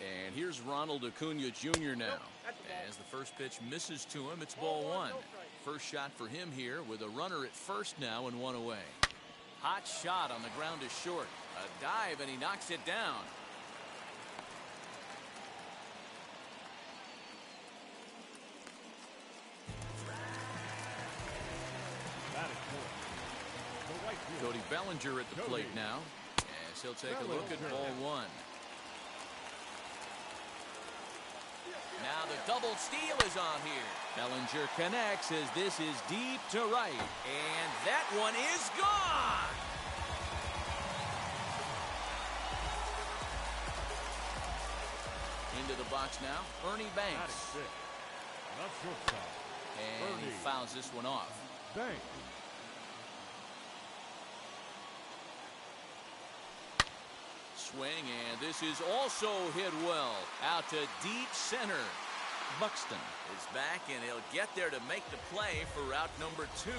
And here's Ronald Acuna Jr. now. As the first pitch misses to him, it's ball one. First shot for him here with a runner at first now and one away. Hot shot on the ground is short. A dive and he knocks it down. Cody Bellinger at the plate now, as he'll take a look at ball one. Now the double steal is on here. Bellinger connects as this is deep to right, and that one is gone. Into the box now, Ernie Banks. And he fouls this one off. Swing, and this is also hit well out to deep center. Buxton is back, and he'll get there to make the play for out number 2.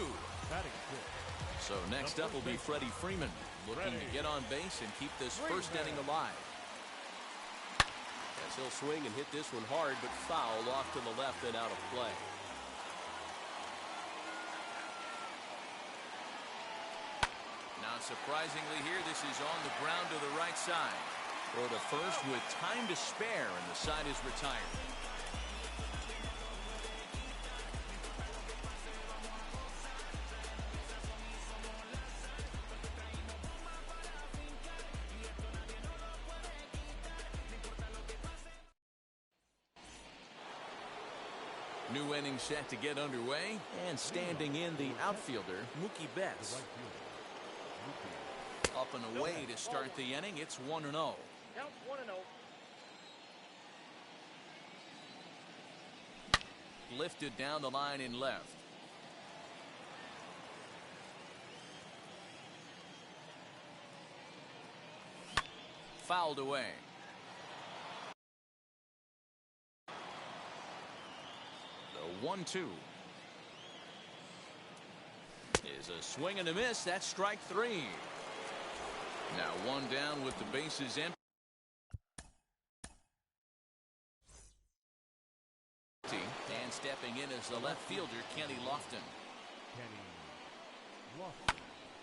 So next up will be Freddie Freeman, looking to get on base and keep this first inning alive. As he'll swing and hit this one hard, but fouled off to the left and out of play. Not surprisingly here, this is on the ground to the right side. For the first with time to spare, and the side is retired. New inning set to get underway, and standing in the outfielder, Mookie Betts. Up and away to start the inning. It's 1-0. Counts 1-0. Lifted down the line in left. Fouled away. The 1-2 is a swing and a miss. That's strike 3. Now one down with the bases empty. And stepping in is the left fielder, Kenny Lofton.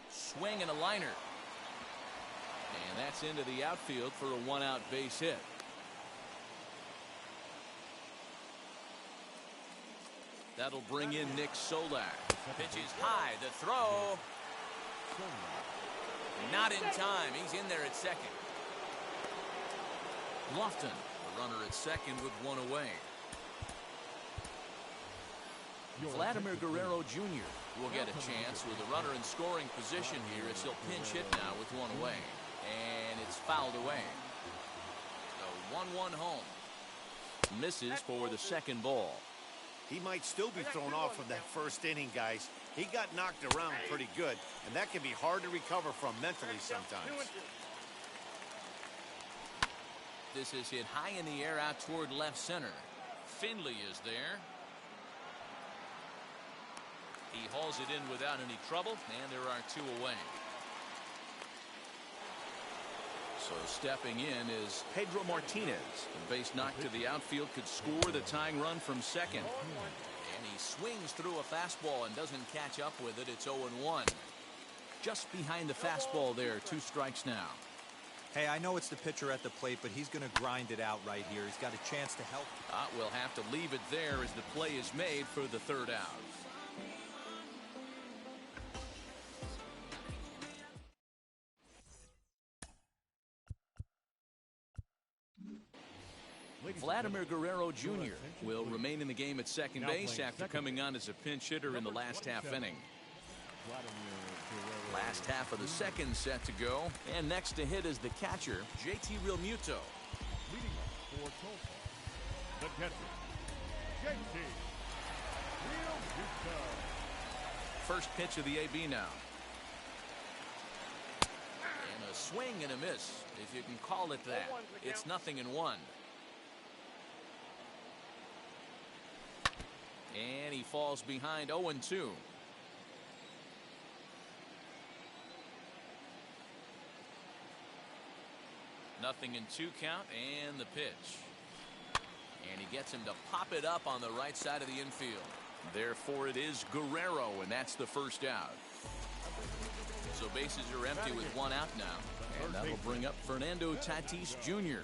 Swing and a liner. And that's into the outfield for a one-out base hit. That'll bring in Nick Solak. Pitch is high. The throw. Not in time. He's in there at second. Lofton, the runner at second with one away. Vladimir Guerrero Jr. will get a chance with a runner in scoring position here as he'll pinch hit now with one away. And it's fouled away. So 1-1 home. Misses for the second ball. He might still be thrown off from that first inning, guys. He got knocked around pretty good, and that can be hard to recover from mentally sometimes. This is hit high in the air out toward left center. Finley is there. He hauls it in without any trouble, and there are two away. So stepping in is Pedro Martinez. The base knock to the outfield could score the tying run from second. And he swings through a fastball and doesn't catch up with it. It's 0-1. Just behind the fastball there. 2 strikes now. Hey, I know it's the pitcher at the plate, but he's going to grind it out right here. He's got a chance to help. We'll have to leave it there as the play is made for the third out. Vladimir Guerrero Jr. will remain in the game at second base after coming on as a pinch hitter in the last half inning. Last half of the second set to go, and next to hit is the catcher, JT Realmuto. The catcher, JT Realmuto. First pitch of the AB now. And a swing and a miss, if you can call it that. It's 0-1. And he falls behind 0-2. 0-2 count and the pitch. And he gets him to pop it up on the right side of the infield. Therefore, it is Guerrero, and that's the first out. So bases are empty with one out now. And that'll bring up Fernando Tatis Jr.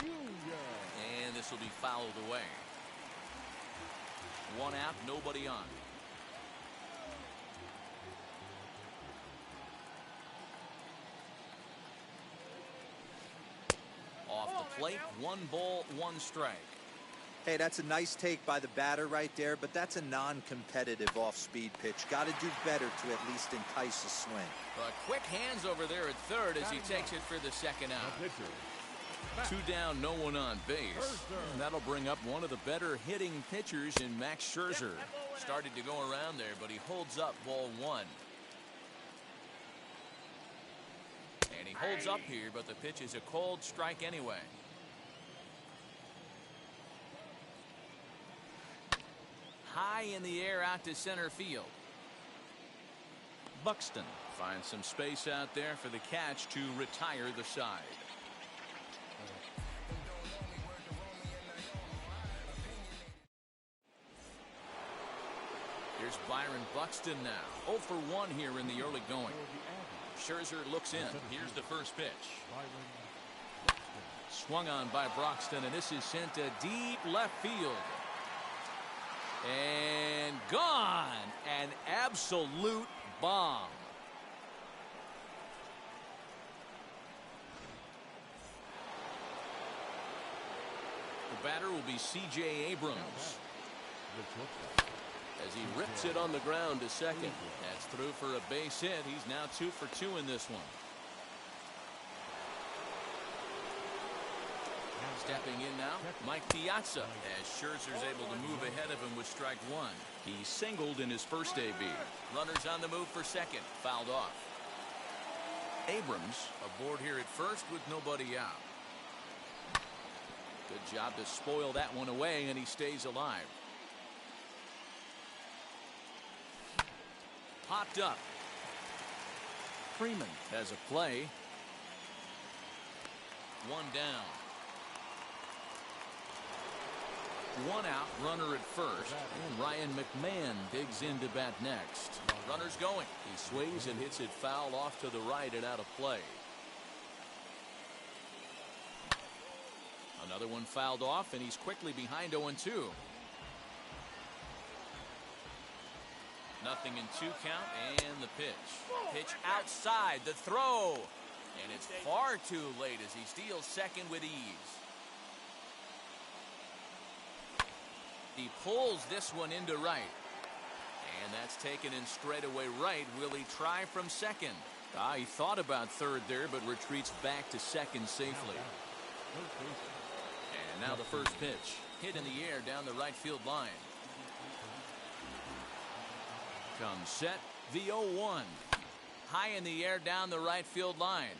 And this will be fouled away. One out, nobody on. Off the plate, 1 ball, 1 strike. Hey, that's a nice take by the batter right there, but that's a non-competitive off-speed pitch. Got to do better to at least entice a swing. Quick hands over there at third as he takes it for the second out. 2 down, no one on base. And that'll bring up one of the better hitting pitchers in Max Scherzer. Started to go around there, but he holds up ball 1. And he holds up here, but the pitch is a cold strike anyway. High in the air out to center field. Buxton finds some space out there for the catch to retire the side. Here's Byron Buxton now. 0 for 1 here in the early going. Scherzer looks in. Here's the first pitch. Swung on by Broxton, and this is sent to deep left field. And gone. An absolute bomb. The batter will be C.J. Abrams. As he rips it on the ground to second. That's through for a base hit. He's now 2 for 2 in this one. Stepping in now, Mike Piazza, as Scherzer's able to move ahead of him with strike 1. He singled in his first AB. Runners on the move for second. Fouled off. Abrams aboard here at first with nobody out. Good job to spoil that one away, and he stays alive. Popped up. Freeman has a play. 1 down. 1 out, runner at first, and Ryan McMahon digs in to bat next. Runner's going. He swings and hits it foul off to the right and out of play. Another one fouled off, and he's quickly behind 0-2. 0-2 count, and the pitch. Pitch outside, the throw, and it's far too late as he steals second with ease. He pulls this one into right. And that's taken in straightaway right. Will he try from second? He thought about third there, but retreats back to second safely. And now the first pitch. Hit in the air down the right field line. Comes set. The 0-1. High in the air down the right field line.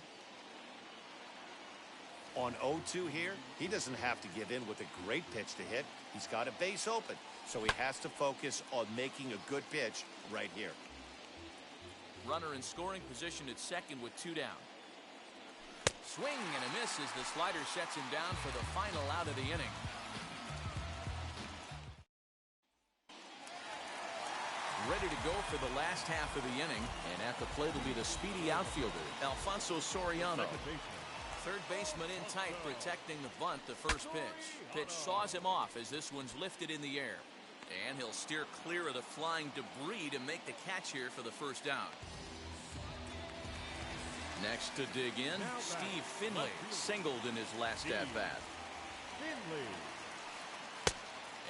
On 0-2 here, he doesn't have to give in with a great pitch to hit. He's got a base open, so he has to focus on making a good pitch right here. Runner in scoring position at second with 2 down. Swing and a miss as the slider sets him down for the final out of the inning. Ready to go for the last half of the inning, and at the plate will be the speedy outfielder, Alfonso Soriano. Third baseman in tight, protecting the bunt, the first pitch. Pitch saws him off as this one's lifted in the air. And he'll steer clear of the flying debris to make the catch here for the first down. Next to dig in, Steve Finley, singled in his last at-bat.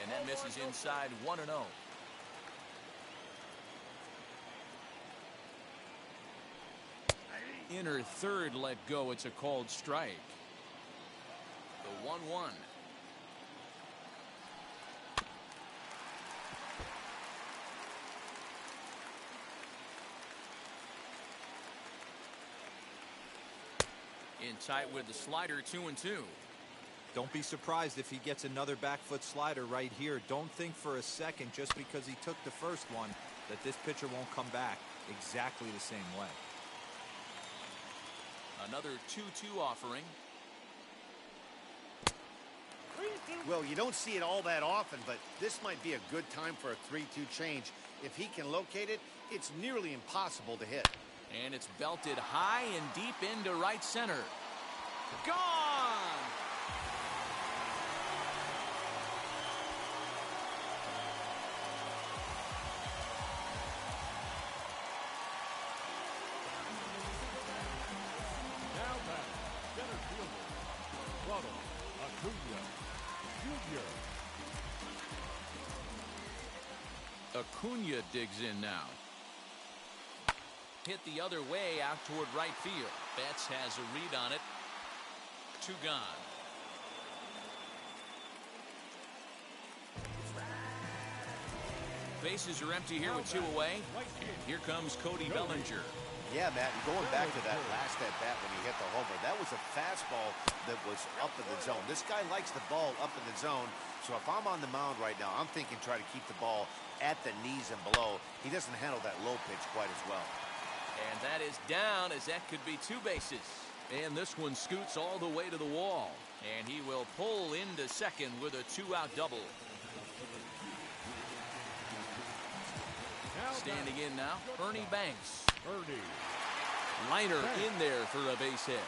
And that misses inside 1-0. Inner third let go. It's a called strike. The 1-1. In tight with the slider, 2-2. Don't be surprised if he gets another back foot slider right here. Don't think for a second, just because he took the first one, that this pitcher won't come back exactly the same way. Another 2-2 offering. Well, you don't see it all that often, but this might be a good time for a 3-2 change. If he can locate it, it's nearly impossible to hit. And it's belted high and deep into right center. Gone! Now back, center fielder, Ronald Acuna Jr. Acuna digs in now. Hit the other way out toward right field. Betts has a read on it. 2 gone. Bases are empty here with 2 away. And here comes Cody Bellinger. Yeah, Matt, and going back to that last at-bat when he hit the homer, that was a fastball that was up in the zone. This guy likes the ball up in the zone, so if I'm on the mound right now, I'm thinking try to keep the ball at the knees and below. He doesn't handle that low pitch quite as well. And that is down, as that could be 2 bases. And this one scoots all the way to the wall. And he will pull into second with a 2-out double. Standing in now, Ernie Banks. Liner in there for a base hit.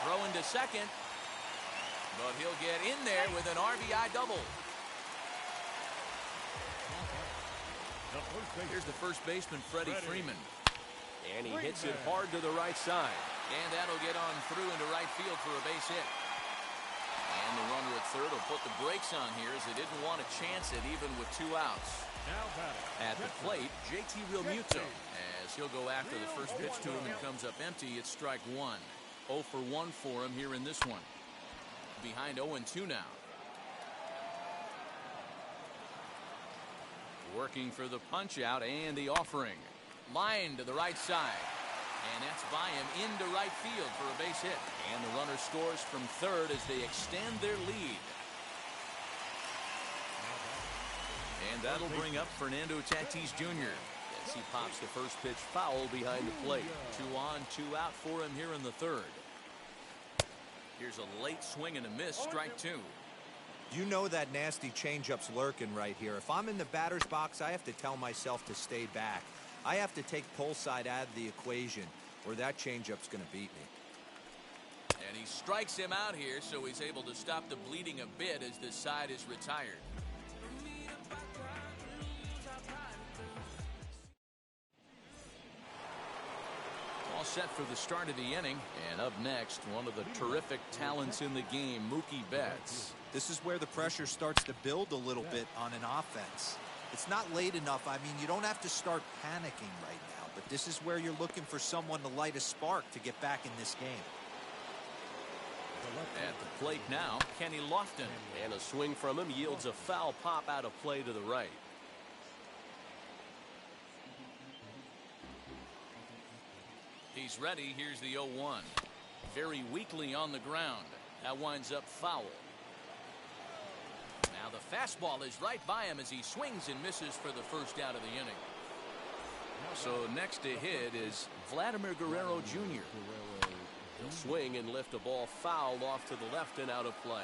Throw into second. But he'll get in there with an RBI double. Here's the first baseman, Freddie Freeman. And he hits it hard to the right side. And that'll get on through into right field for a base hit. And the runner at third will put the brakes on here as they didn't want to chance it even with 2 outs. At the plate, JT Realmuto, as he'll go after the first pitch to him and comes up empty. It's strike 1. 0 for 1 for him here in this one. Behind 0-2 now. Working for the punch out and the offering. Line to the right side. And that's by him into right field for a base hit. And the runner scores from third as they extend their lead. And that'll bring up Fernando Tatis Jr. as he pops the first pitch foul behind the plate. 2 on, 2 out for him here in the third. Here's a late swing and a miss, strike 2. You know that nasty changeup's lurking right here. If I'm in the batter's box, I have to tell myself to stay back. I have to take pull side out of the equation, or that changeup's going to beat me. And he strikes him out here, so he's able to stop the bleeding a bit as this side is retired. All set for the start of the inning. And up next, one of the terrific talents in the game, Mookie Betts. This is where the pressure starts to build a little bit on an offense. It's not late enough. I mean, you don't have to start panicking right now, but this is where you're looking for someone to light a spark to get back in this game. At the plate now, Kenny Lofton. And a swing from him yields a foul pop out of play to the right. He's ready. Here's the 0-1. Very weakly on the ground. That winds up foul. Now the fastball is right by him as he swings and misses for the first out of the inning. So next to hit is Vladimir Guerrero Jr. He'll swing and lift a ball foul off to the left and out of play.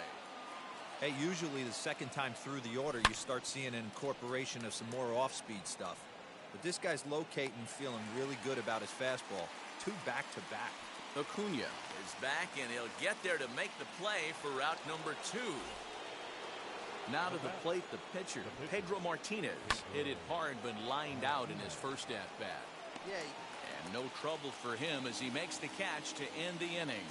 Hey, usually the second time through the order, you start seeing an incorporation of some more off-speed stuff. But this guy's locating, feeling really good about his fastball. 2 back-to-back. Acuna is back, and he'll get there to make the play for route number 2. Now to the plate, the pitcher, Pedro Martinez. Hit it hard, but lined out in his first at-bat. Yeah. And no trouble for him as he makes the catch to end the inning.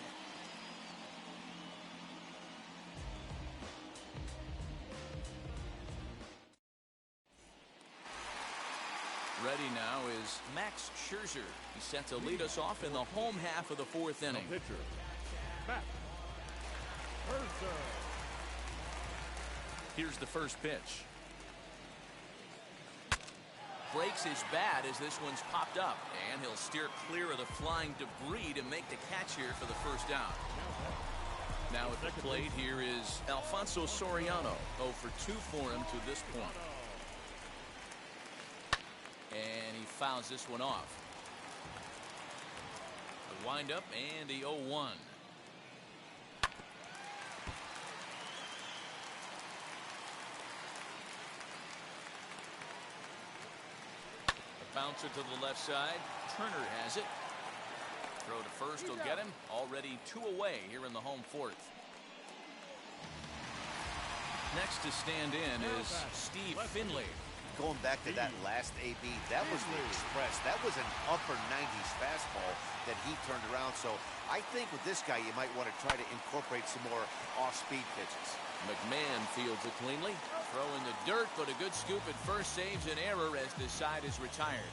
Ready now is Max Scherzer. He's set to lead us off in the home half of the 4th inning. Pitcher, Max Scherzer. Here's the first pitch. Breaks his bat as this one's popped up, and he'll steer clear of the flying debris to make the catch here for the first down. Now at the plate, here is Alfonso Soriano. 0 for 2 for him to this point. And he fouls this one off. The windup and the 0-1. Bouncer to the left side. Turner has it. Throw to first will get him. Already 2 away here in the home fourth. Next to stand in is Steve Finley. Going back to that last AB, that was the express. That was an upper 90s fastball that he turned around. So I think with this guy, you might want to try to incorporate some more off-speed pitches. McMahon fields it cleanly. Throw in the dirt, but a good scoop at first saves an error as this side is retired.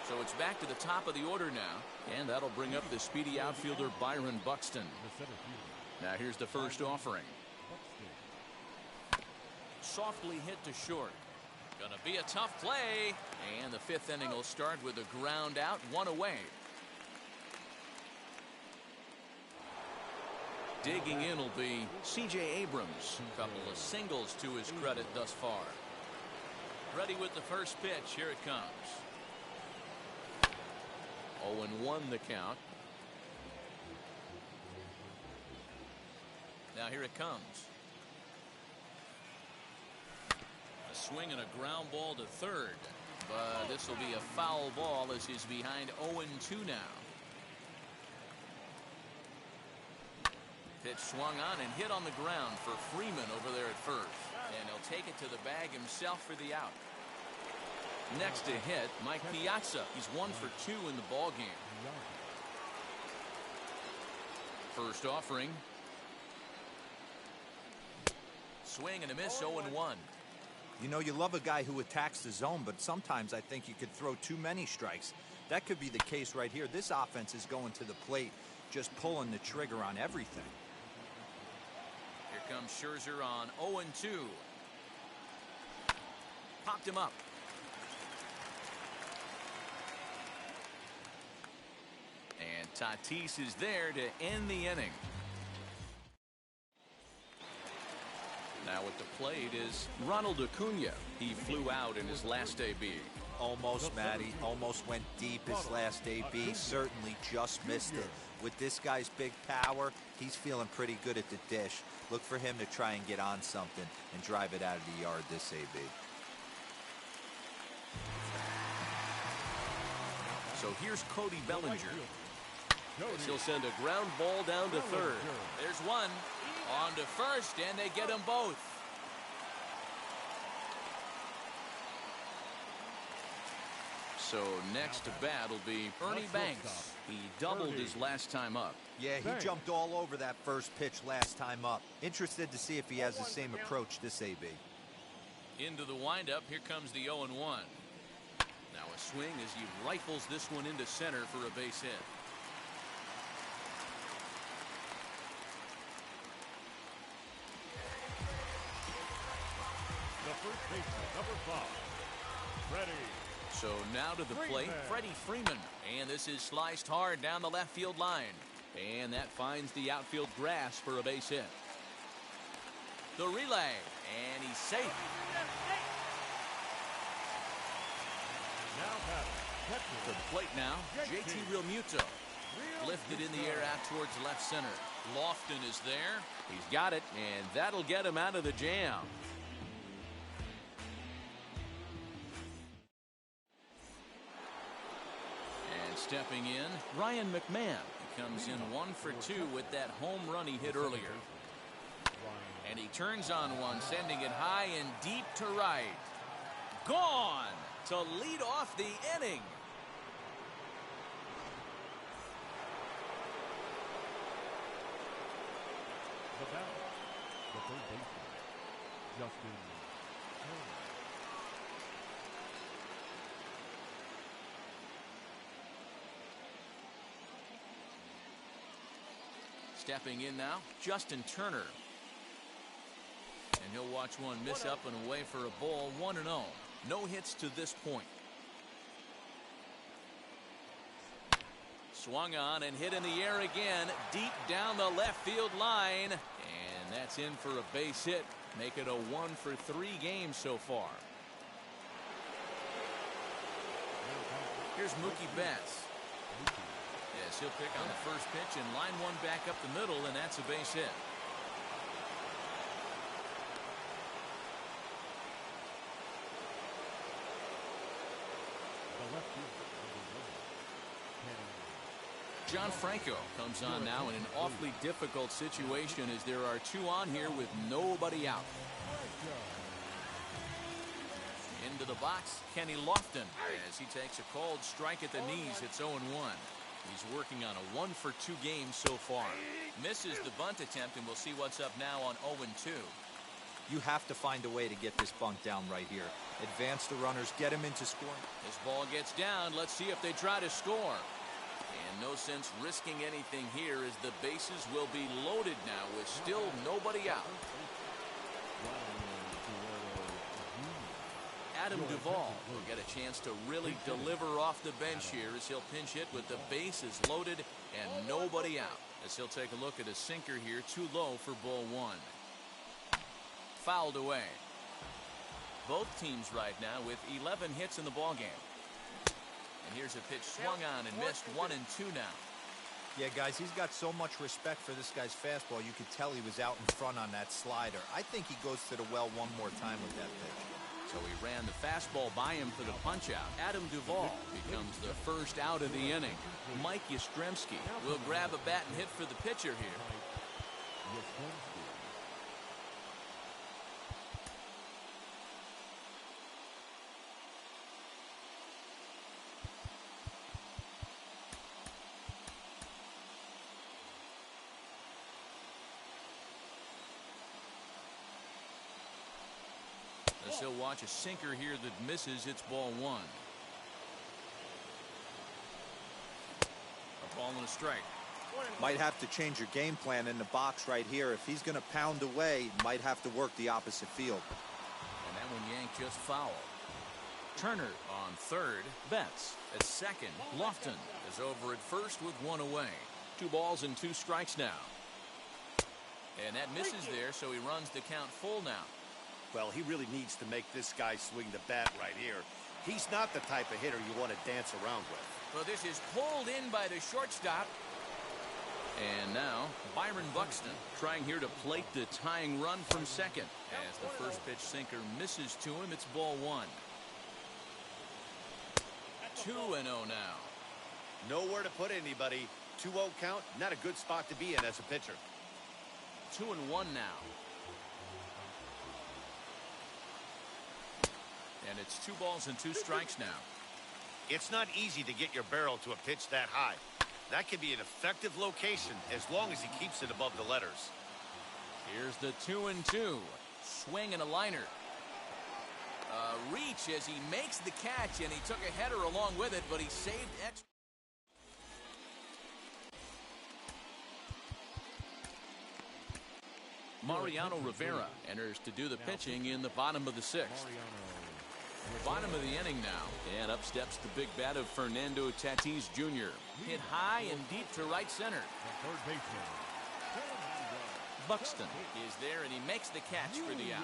So it's back to the top of the order now, and that'll bring up the speedy outfielder Byron Buxton. Now here's the first offering. Softly hit to short. Gonna be a tough play, and the 5th inning will start with a ground out, 1 away. Digging in will be C.J. Abrams. A couple of singles to his credit thus far. Ready with the first pitch. Here it comes. 0-1 the count. Now here it comes. A swing and a ground ball to third. But this will be a foul ball as he's behind 0-2 now. Pitch swung on and hit on the ground for Freeman over there at first. And he'll take it to the bag himself for the out. Next to hit, Mike Piazza. He's 1 for 2 in the ball game. First offering. Swing and a miss, 0-1. You know, you love a guy who attacks the zone, but sometimes I think you could throw too many strikes. That could be the case right here. This offense is going to the plate, just pulling the trigger on everything. Here comes Scherzer on 0-2. Popped him up. And Tatis is there to end the inning. Now at the plate is Ronald Acuna. He flew out in his last AB. Almost, Matty. Almost went deep his last AB. Certainly just missed it. With this guy's big power, he's feeling pretty good at the dish. Look for him to try and get on something and drive it out of the yard this AB. So here's Cody Bellinger. As he'll send a ground ball down to third. There's one. On to first, and they get them both. So next to bat will be Ernie Banks. He doubled his last time up. Yeah, he jumped all over that first pitch last time up. Interested to see if he has the same approach this AB. Into the windup, here comes the 0-1. Now a swing as he rifles this one into center for a base hit. The first baseman, number 5, Freddie. So now to the plate, Freddie Freeman. And this is sliced hard down the left field line. And that finds the outfield grass for a base hit. The relay, and he's safe. Now to the plate now, JT Realmuto. Lifted in the air out towards left center. Lofton is there. He's got it, and that'll get him out of the jam. And stepping in, Ryan McMahon. He comes in 1 for 2 with that home run he hit earlier. And he turns on one, sending it high and deep to right. Gone to lead off the inning. The batter, the third baseman, Justin Turner. Stepping in now, Justin Turner. And he'll watch one miss up and away for a ball, 1-0. No hits to this point. Swung on and hit in the air again, deep down the left field line. And that's in for a base hit. Make it a 1 for 3 game so far. Here's Mookie Betts. Yes, he'll pick on the first pitch and line one back up the middle, and that's a base hit. The left fielder, number 1, John Franco comes on now in an awfully difficult situation as there are two on here with nobody out. Into the box, Kenny Lofton, as he takes a cold strike at the knees. It's 0-1. He's working on a 1-for-2 game so far. Misses the bunt attempt, and we'll see what's up now on 0-2. You have to find a way to get this bunt down right here. Advance the runners, get him into scoring. This ball gets down. Let's see if they try to score. And no sense risking anything here as the bases will be loaded now with still nobody out. Adam Duvall will get a chance to really deliver off the bench here as he'll pinch hit with the bases loaded and nobody out. As he'll take a look at a sinker here, too low for ball one. Fouled away. Both teams right now with 11 hits in the ballgame. And here's a pitch swung on and missed. 1-2 now. Yeah, guys, he's got so much respect for this guy's fastball. You could tell he was out in front on that slider. I think he goes to the well one more time with that pitch. So he ran the fastball by him for the punch-out. Adam Duvall becomes the first out of the inning. Mike Yastrzemski will grab a bat and hit for the pitcher here. He'll watch a sinker here that misses. It's ball one. A ball and a strike. Might have to change your game plan in the box right here. If he's going to pound away, might have to work the opposite field. And that one yanked just foul. Turner on third. Betts at second. Lofton is over at first with one away. 2 balls and 2 strikes now. And that misses there, so he runs the count full now. Well, he really needs to make this guy swing the bat right here. He's not the type of hitter you want to dance around with. Well, this is pulled in by the shortstop. And now Byron Buxton trying here to plate the tying run from second. As the first pitch sinker misses to him, it's ball one. 2-0 now. Nowhere to put anybody. 2-0 count, not a good spot to be in as a pitcher. 2-1 now. And it's 2 balls and 2 strikes now. It's not easy to get your barrel to a pitch that high. That can be an effective location as long as he keeps it above the letters. Here's the 2-2. Swing and a liner. Reach as he makes the catch, and he took a header along with it, but he saved extra. Mariano Rivera enters to do the pitching in the bottom of the 6th. Bottom of the inning now, and up steps the big bat of Fernando Tatis Jr. Hit high and deep to right center. Buxton is there, and he makes the catch for the out.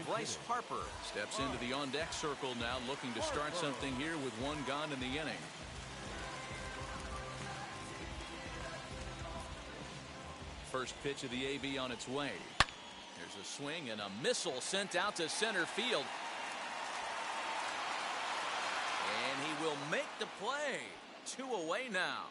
Bryce Harper steps into the on-deck circle now, looking to start something here with 1 gone in the inning. First pitch of the AB on its way. There's a swing and a missile sent out to center field. And he will make the play. 2 away now.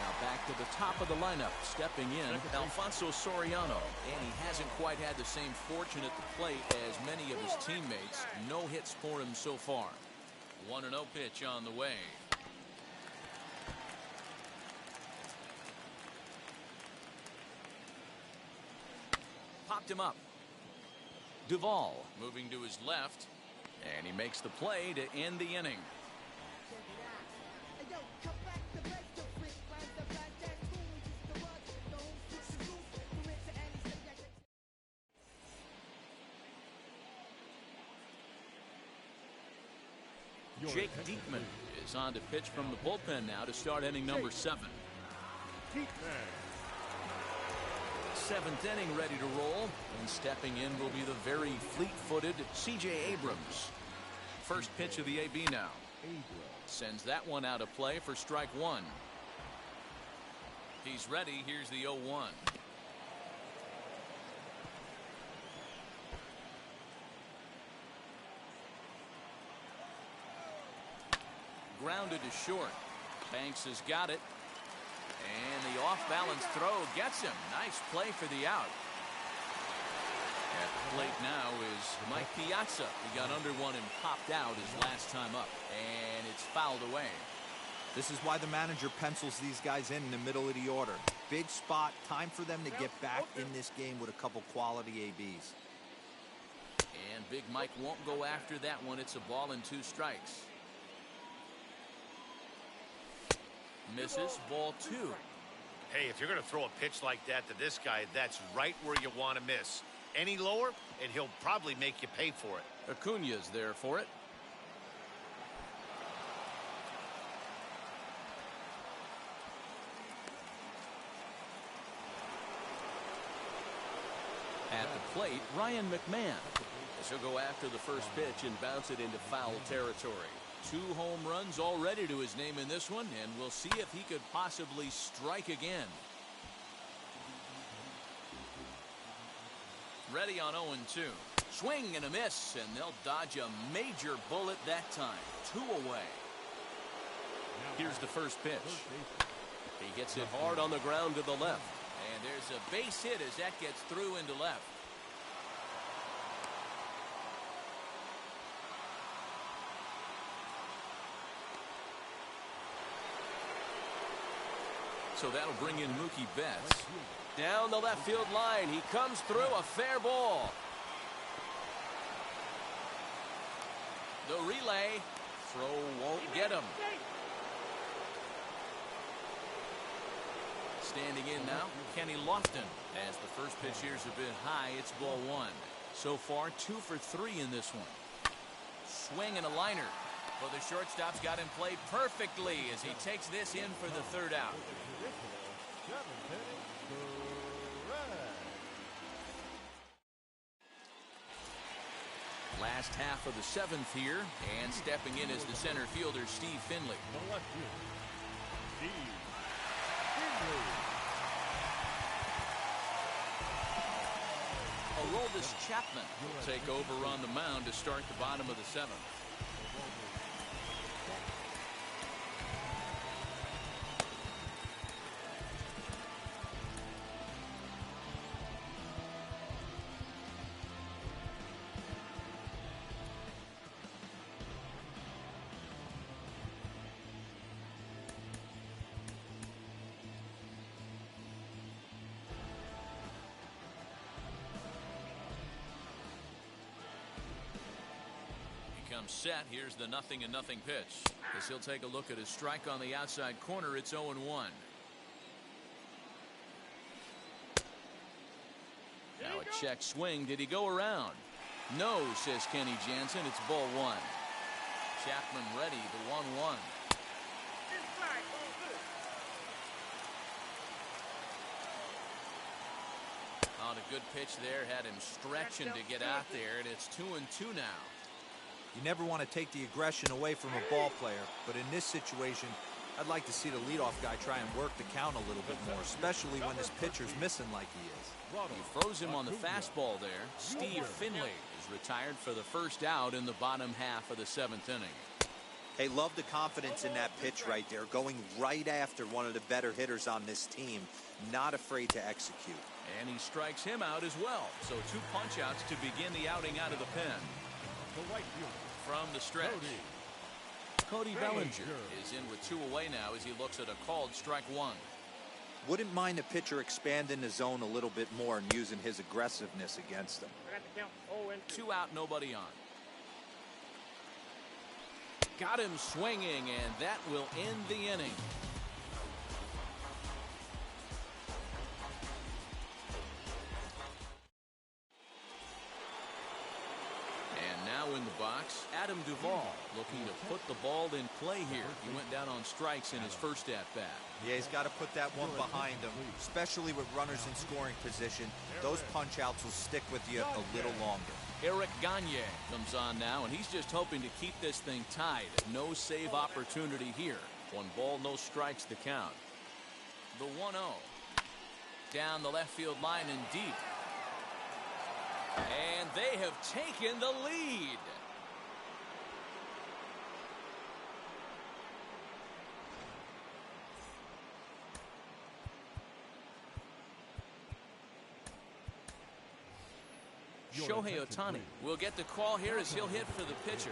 Now back to the top of the lineup. Stepping in, Alfonso Soriano. And he hasn't quite had the same fortune at the plate as many of his teammates. No hits for him so far. 1-0 pitch on the way. Popped him up. Duvall moving to his left, and he makes the play to end the inning. Jake Diekman is on to pitch from the bullpen now to start inning number 7. Keaton. Seventh inning ready to roll, and stepping in will be the very fleet-footed C.J. Abrams. First pitch of the AB now. Sends that one out of play for strike one. He's ready. Here's the 0-1. Grounded to short. Banks has got it. And the off-balance throw gets him. Nice play for the out. At the plate now is Mike Piazza. He got under one and popped out his last time up. And it's fouled away. This is why the manager pencils these guys in the middle of the order. Big spot. Time for them to get back in this game with a couple quality ABs. And Big Mike won't go after that one. It's a ball and 2 strikes. Misses, ball 2. Hey, if you're going to throw a pitch like that to this guy, that's right where you want to miss. Any lower, and he'll probably make you pay for it. Acuna's there for it. At the plate, Ryan McMahon. He'll go after the first pitch and bounce it into foul territory. 2 home runs already to his name in this one, and we'll see if he could possibly strike again. Ready on 0-2. Swing and a miss, and they'll dodge a major bullet that time. 2 away. Here's the first pitch. He hits it hard on the ground to the left. And there's a base hit as that gets through into left. So that'll bring in Mookie Betts. Down the left field line. He comes through, a fair ball. The relay. Throw won't get him. Standing in now, Kenny Lofton. As the first pitch here's a bit high, it's ball 1. So far, 2 for 3 in this one. Swing and a liner. Well, the shortstop's got him played perfectly as he takes this in for the 3rd out. Last half of the 7th here, and stepping in is the center fielder, Steve Finley. Aroldis Chapman will take over on the mound to start the bottom of the 7th. Set. Here's the 0-0 pitch. As he'll take a look at his strike on the outside corner, it's 0-1. Now a check swing. Did he go around? No, says Kenny Jansen. It's ball 1. Chapman ready, the 1-1. On a good pitch there, had him stretching to get out there, and it's 2-2 now. You never want to take the aggression away from a ball player, but in this situation, I'd like to see the leadoff guy try and work the count a little bit more, especially when this pitcher's missing like he is. He froze him on the fastball there. Steve Finley is retired for the 1st out in the bottom half of the 7th inning. Hey, love the confidence in that pitch right there, going right after one of the better hitters on this team, not afraid to execute. And he strikes him out as well. So 2 punch-outs to begin the outing out of the pen. From the stretch, Cody Bellinger is in with 2 away now as he looks at a called strike 1. Wouldn't mind a pitcher expanding the zone a little bit more and using his aggressiveness against them. 2 out, nobody on. Got him swinging, and that will end the inning. In the box, box, Adam Duvall looking to put the ball in play here. He went down on strikes in his first at-bat. Yeah, he's got to put that one behind him, especially with runners in scoring position. Those punch-outs will stick with you a little longer. Eric Gagne comes on now, and he's just hoping to keep this thing tied. No save opportunity here. 1 ball, no strikes to count. The 1-0. Down the left field line and deep. And they have taken the lead. Shohei Ohtani will get the call here as he'll hit for the pitcher.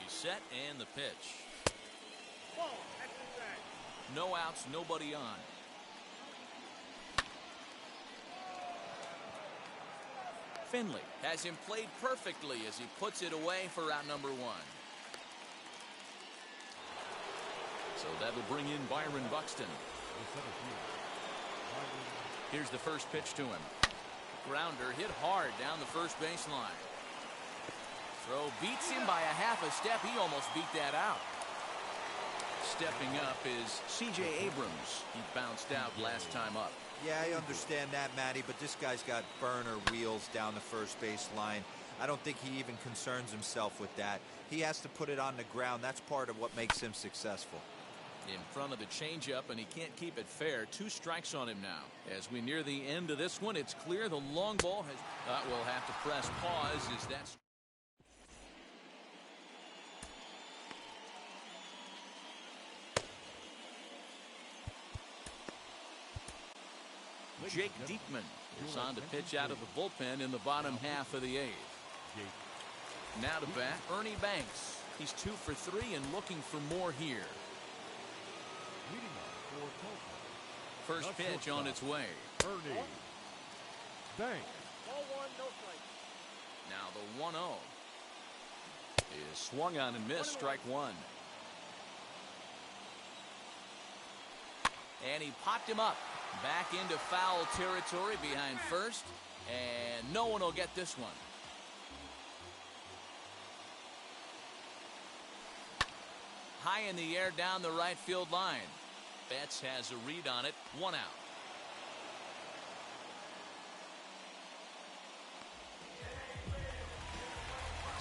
Set and the pitch. No outs, nobody on. Finley has him played perfectly as he puts it away for out number 1. So that'll bring in Byron Buxton. Here's the first pitch to him. Grounder hit hard down the first baseline. Throw beats him by a half a step. He almost beat that out. Stepping up is C.J. Abrams. He bounced out last time up. Yeah, I understand that, Matty, but this guy's got burner wheels down the first base line. I don't think he even concerns himself with that. He has to put it on the ground. That's part of what makes him successful. In front of the changeup, and he can't keep it fair. 2 strikes on him now. As we near the end of this one, it's clear the long ball has... we'll have to press pause as that's... Jake Diekman is on to pitch out of the bullpen in the bottom half of the 8th. Now to bat, Ernie Banks. He's 2 for 3 and looking for more here. First pitch on its way. Ernie Banks. Now the 1-0 is swung on and missed. Strike 1. And he popped him up. Back into foul territory behind first, and no one will get this one. High in the air down the right field line. Betts has a read on it. 1 out.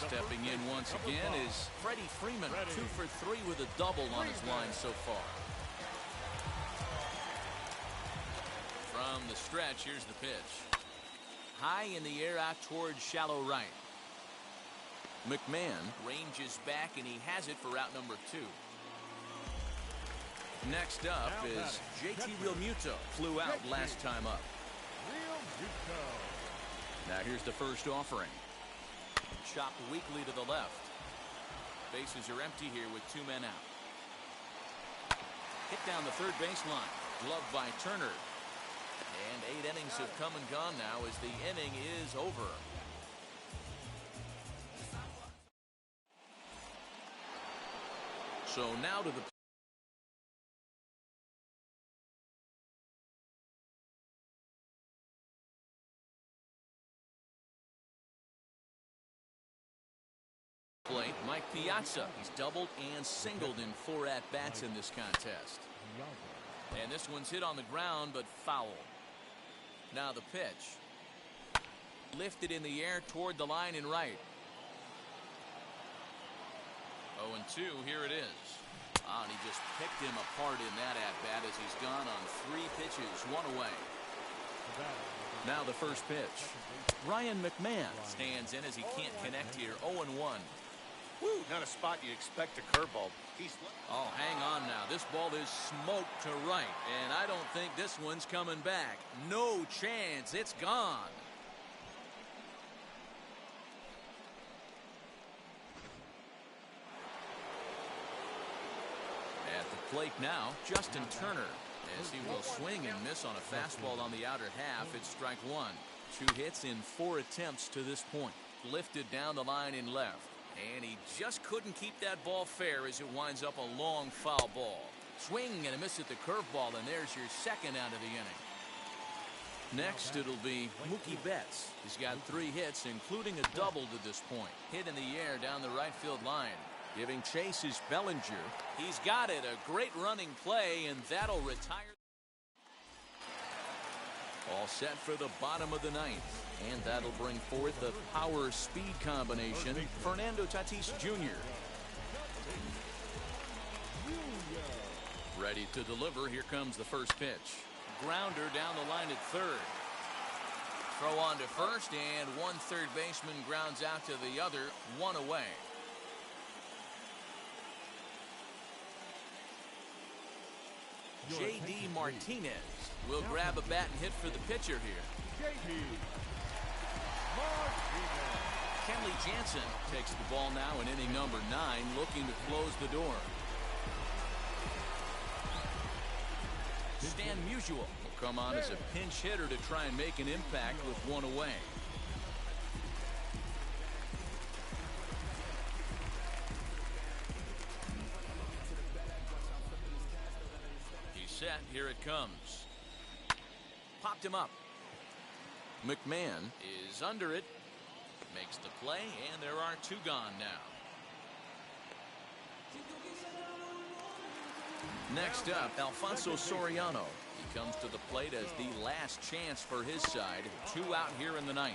Stepping in once again is Freddie Freeman. 2 for 3 with a double on his line so far. From the stretch, here's the pitch. High in the air out towards shallow right. McMahon ranges back, and he has it for out number 2. Next up is JT Realmuto. Flew out last time up. Now here's the first offering. Chopped weakly to the left. Bases are empty here with 2 men out. Hit down the third baseline. Gloved by Turner. And 8 innings have come and gone now as the inning is over. So now to the plate, Mike Piazza. He's doubled and singled in 4 at-bats in this contest. And this one's hit on the ground, but foul. Now the pitch. Lifted in the air toward the line and right. 0-2, here it is. And he just picked him apart in that at-bat as he's gone on 3 pitches, 1 away. Now the first pitch. Ryan McMahon stands in as he can't connect here. 0-1. Woo, not a spot you expect a curveball. Oh, hang on now. This ball is smoked to right, and I don't think this one's coming back. No chance. It's gone. At the plate now, Justin Turner, as he will swing and miss on a fastball on the outer half. It's strike one. 2 hits in 4 attempts to this point. Lifted down the line in left. And he just couldn't keep that ball fair as it winds up a long foul ball. Swing and a miss at the curveball, and there's your second out of the inning. Next, it'll be Mookie Betts. He's got 3 hits, including a double to this point. Hit in the air down the right field line. Giving chase is Bellinger. He's got it. A great running play, and that'll retire. All set for the bottom of the 9th. And that'll bring forth the power-speed combination, Fernando Tatis Jr. Ready to deliver. Here comes the first pitch. Grounder down the line at third. Throw on to first, and one third baseman grounds out to the other, 1 away. J.D. Martinez will grab a bat and hit for the pitcher here. J.D. Martinez. Kenley Jansen takes the ball now in inning number 9, looking to close the door. Stan Musial will come on as a pinch hitter to try and make an impact with 1 away. He's set. Here it comes. Popped him up. McMahon is under it. Makes the play, and there are 2 gone now. Next up, Alfonso Soriano. He comes to the plate as the last chance for his side. 2 out here in the 9th.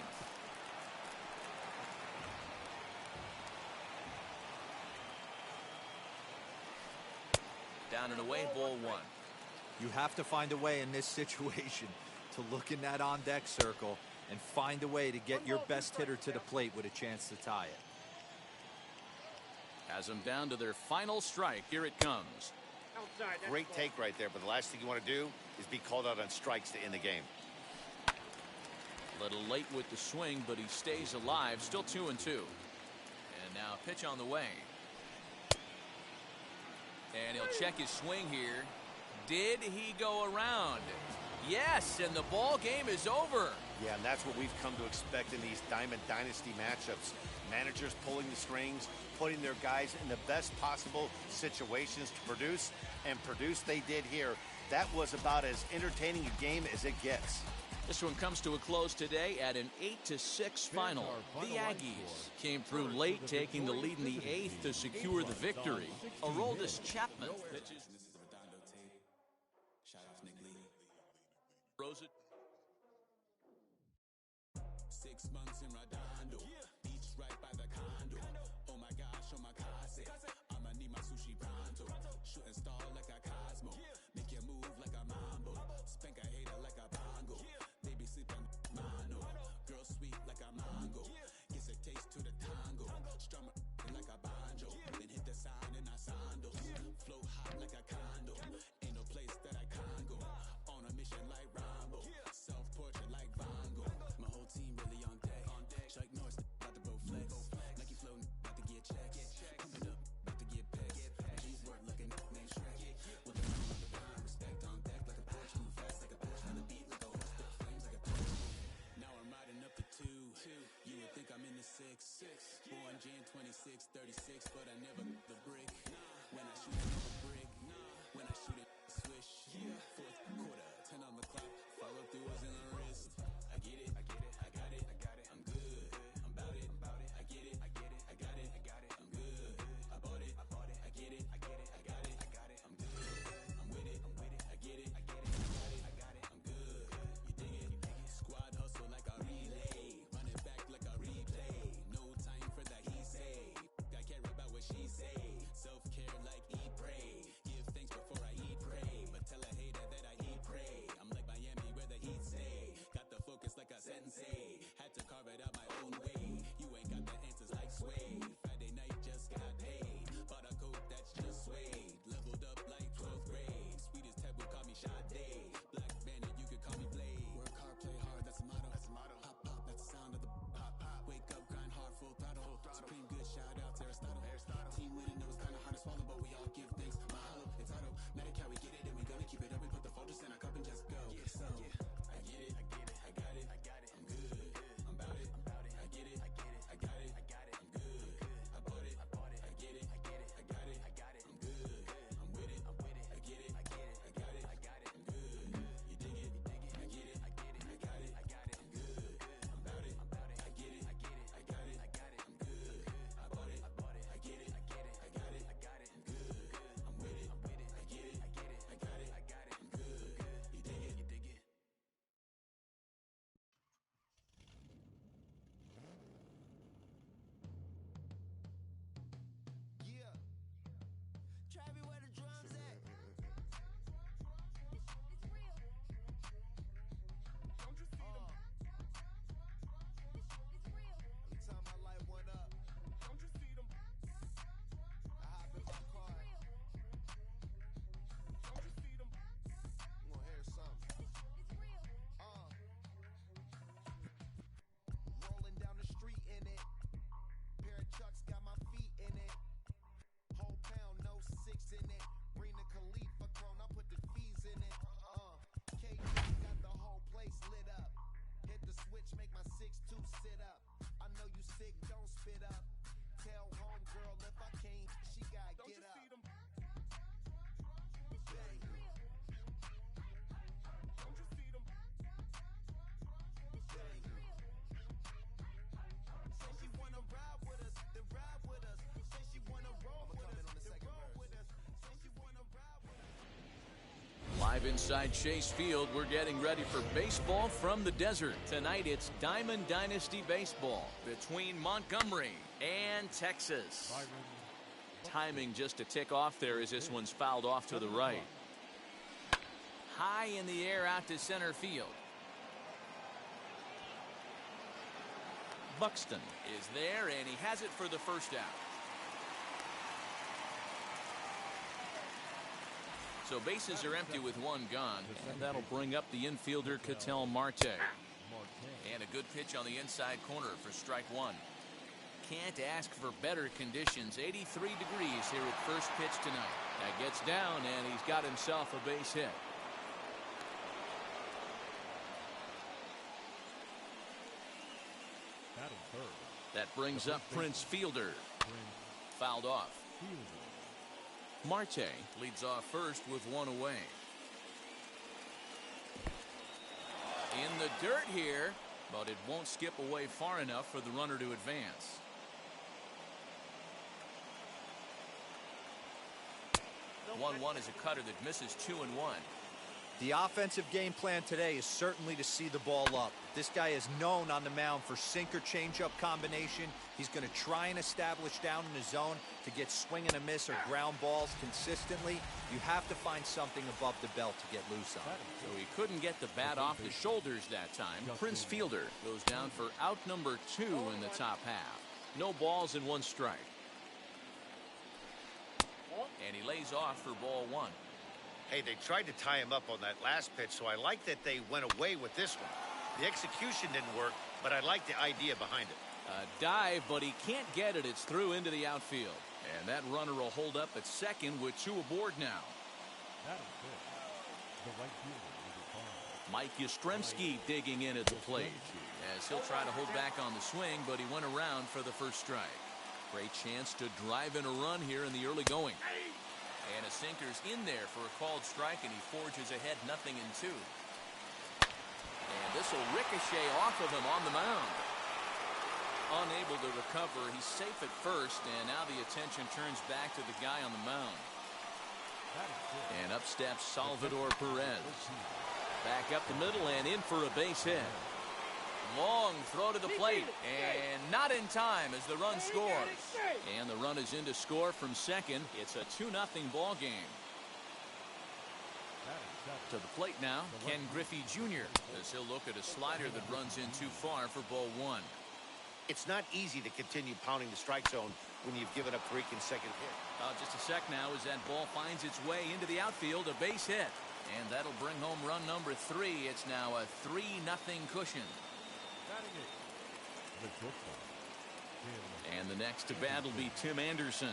Down and away, ball 1. You have to find a way in this situation to look in that on-deck circle and find a way to get your best hitter to the plate with a chance to tie it. Has them down to their final strike. Here it comes. Great take right there, but the last thing you want to do is be called out on strikes to end the game. A little late with the swing, but he stays alive. Still 2-2. And now a pitch on the way. And he'll check his swing here. Did he go around? Yes, and the ball game is over. Yeah, and that's what we've come to expect in these Diamond Dynasty matchups. Managers pulling the strings, putting their guys in the best possible situations to produce, and produce they did here. That was about as entertaining a game as it gets. This one comes to a close today at an 8-6 final. The Aggies came through late, taking the lead in the 8th to secure the victory. Aroldis Chapman pitches. Rose it. 6 months in Redondo, beach right by the condo. Oh my gosh, oh my casa, I'ma need my sushi pronto. Shooting star like a Cosmo, make you move like a mambo. Spank a hater like a bongo. They be sleeping mano. Girl sweet like a mango. Gets a taste to the tango. Strummer like a banjo. Then hit the sign in our sandals. Flow hot like a condo. Ain't no place that I can't go. On a mission like Rambo. Self-portrait like Van Gogh. My whole team really on deck. Chuck Norris about to bow flex. Nike flow about to get checks. Pumping up about to get pets. G's work looking name Shrek. With the money on the ground, respect on deck like a Porsche. Move fast like a Porsche. On the beat like a horse. Spit flames like a torch. Now I'm riding up the 2. You would think I'm in the 6. Born Jan 26, 36, but I never the brick. When I shoot it, a brick. When I shoot it, swish. Fourth quarter, 10 on the clock. Follow through is in the wrist. I get it, I got it, I'm good. I'm about it, I get it, I got it, I'm good. I bought it, I get it, I got it, I'm good. I'm with it, I get it, I got it, I'm good. You dig it? Squad hustle like a relay. Run it back like a replay. No time for that he say. I care about what she say. Self-care like eat, pray. Give thanks before I eat, pray. But tell a hater that I Live inside Chase Field, we're getting ready for baseball from the desert. Tonight it's Diamond Dynasty Baseball between Montgomery and Texas. Timing just to tick off there as this one's fouled off to the right. High in the air out to center field. Buxton is there, and he has it for the first out. So bases are empty with one gone, and that'll bring up the infielder Ketel Marte. And a good pitch on the inside corner for strike one. Can't ask for better conditions. 83 degrees here at first pitch tonight. That gets down, and he's got himself a base hit. That brings up Prince Fielder. Fouled off. Marte leads off first with one away. In the dirt here, but it won't skip away far enough for the runner to advance. The 1-1 is a cutter that misses 2-1. The offensive game plan today is certainly to see the ball up. This guy is known on the mound for sinker changeup combination. He's going to try and establish down in the zone to get swing and a miss or ground balls consistently. You have to find something above the belt to get loose on. So he couldn't get the bat off the shoulders that time. Prince Fielder goes down for out number 2 in the top half. No balls and 1 strike. And he lays off for ball 1. Hey, they tried to tie him up on that last pitch, so I like that they went away with this one. The execution didn't work, but I like the idea behind it. A dive, but he can't get it. It's through into the outfield. And that runner will hold up at second with 2 aboard now. Mike Yastrzemski digging in at the plate, as he'll try to hold back on the swing, but he went around for the first strike. Great chance to drive in a run here in the early going. And a sinker's in there for a called strike, and he forges ahead 0-2. And this will ricochet off of him on the mound. Unable to recover, he's safe at first, and now the attention turns back to the guy on the mound. And up steps Salvador Perez. Back up the middle and in for a base hit. Long throw to the plate, and not in time as the run scores. And the run is in to score from second. It's a 2-0 ball game. To the plate now, Ken Griffey Jr. as he'll look at a slider that runs in too far for ball 1. It's not easy to continue pounding the strike zone when you've given up 3 consecutive hits. Just a sec now as that ball finds its way into the outfield, a base hit. And that'll bring home run number 3. It's now a 3-0 cushion. And the next to bat will be Tim Anderson.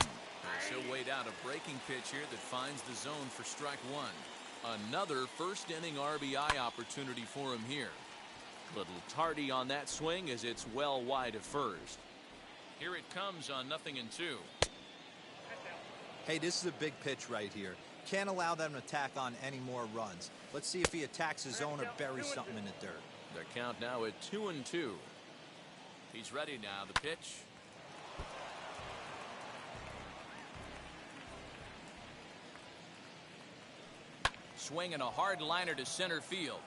He'll wait out a breaking pitch here that finds the zone for strike 1. Another first inning RBI opportunity for him here. Little tardy on that swing as it's well wide of first. Here it comes on 0-2. Hey, this is a big pitch right here. Can't allow them to tack on any more runs. Let's see if he attacks his zone or buries something in the dirt. Their count now at 2-2. He's ready now. The pitch. Swinging a hard liner to center field.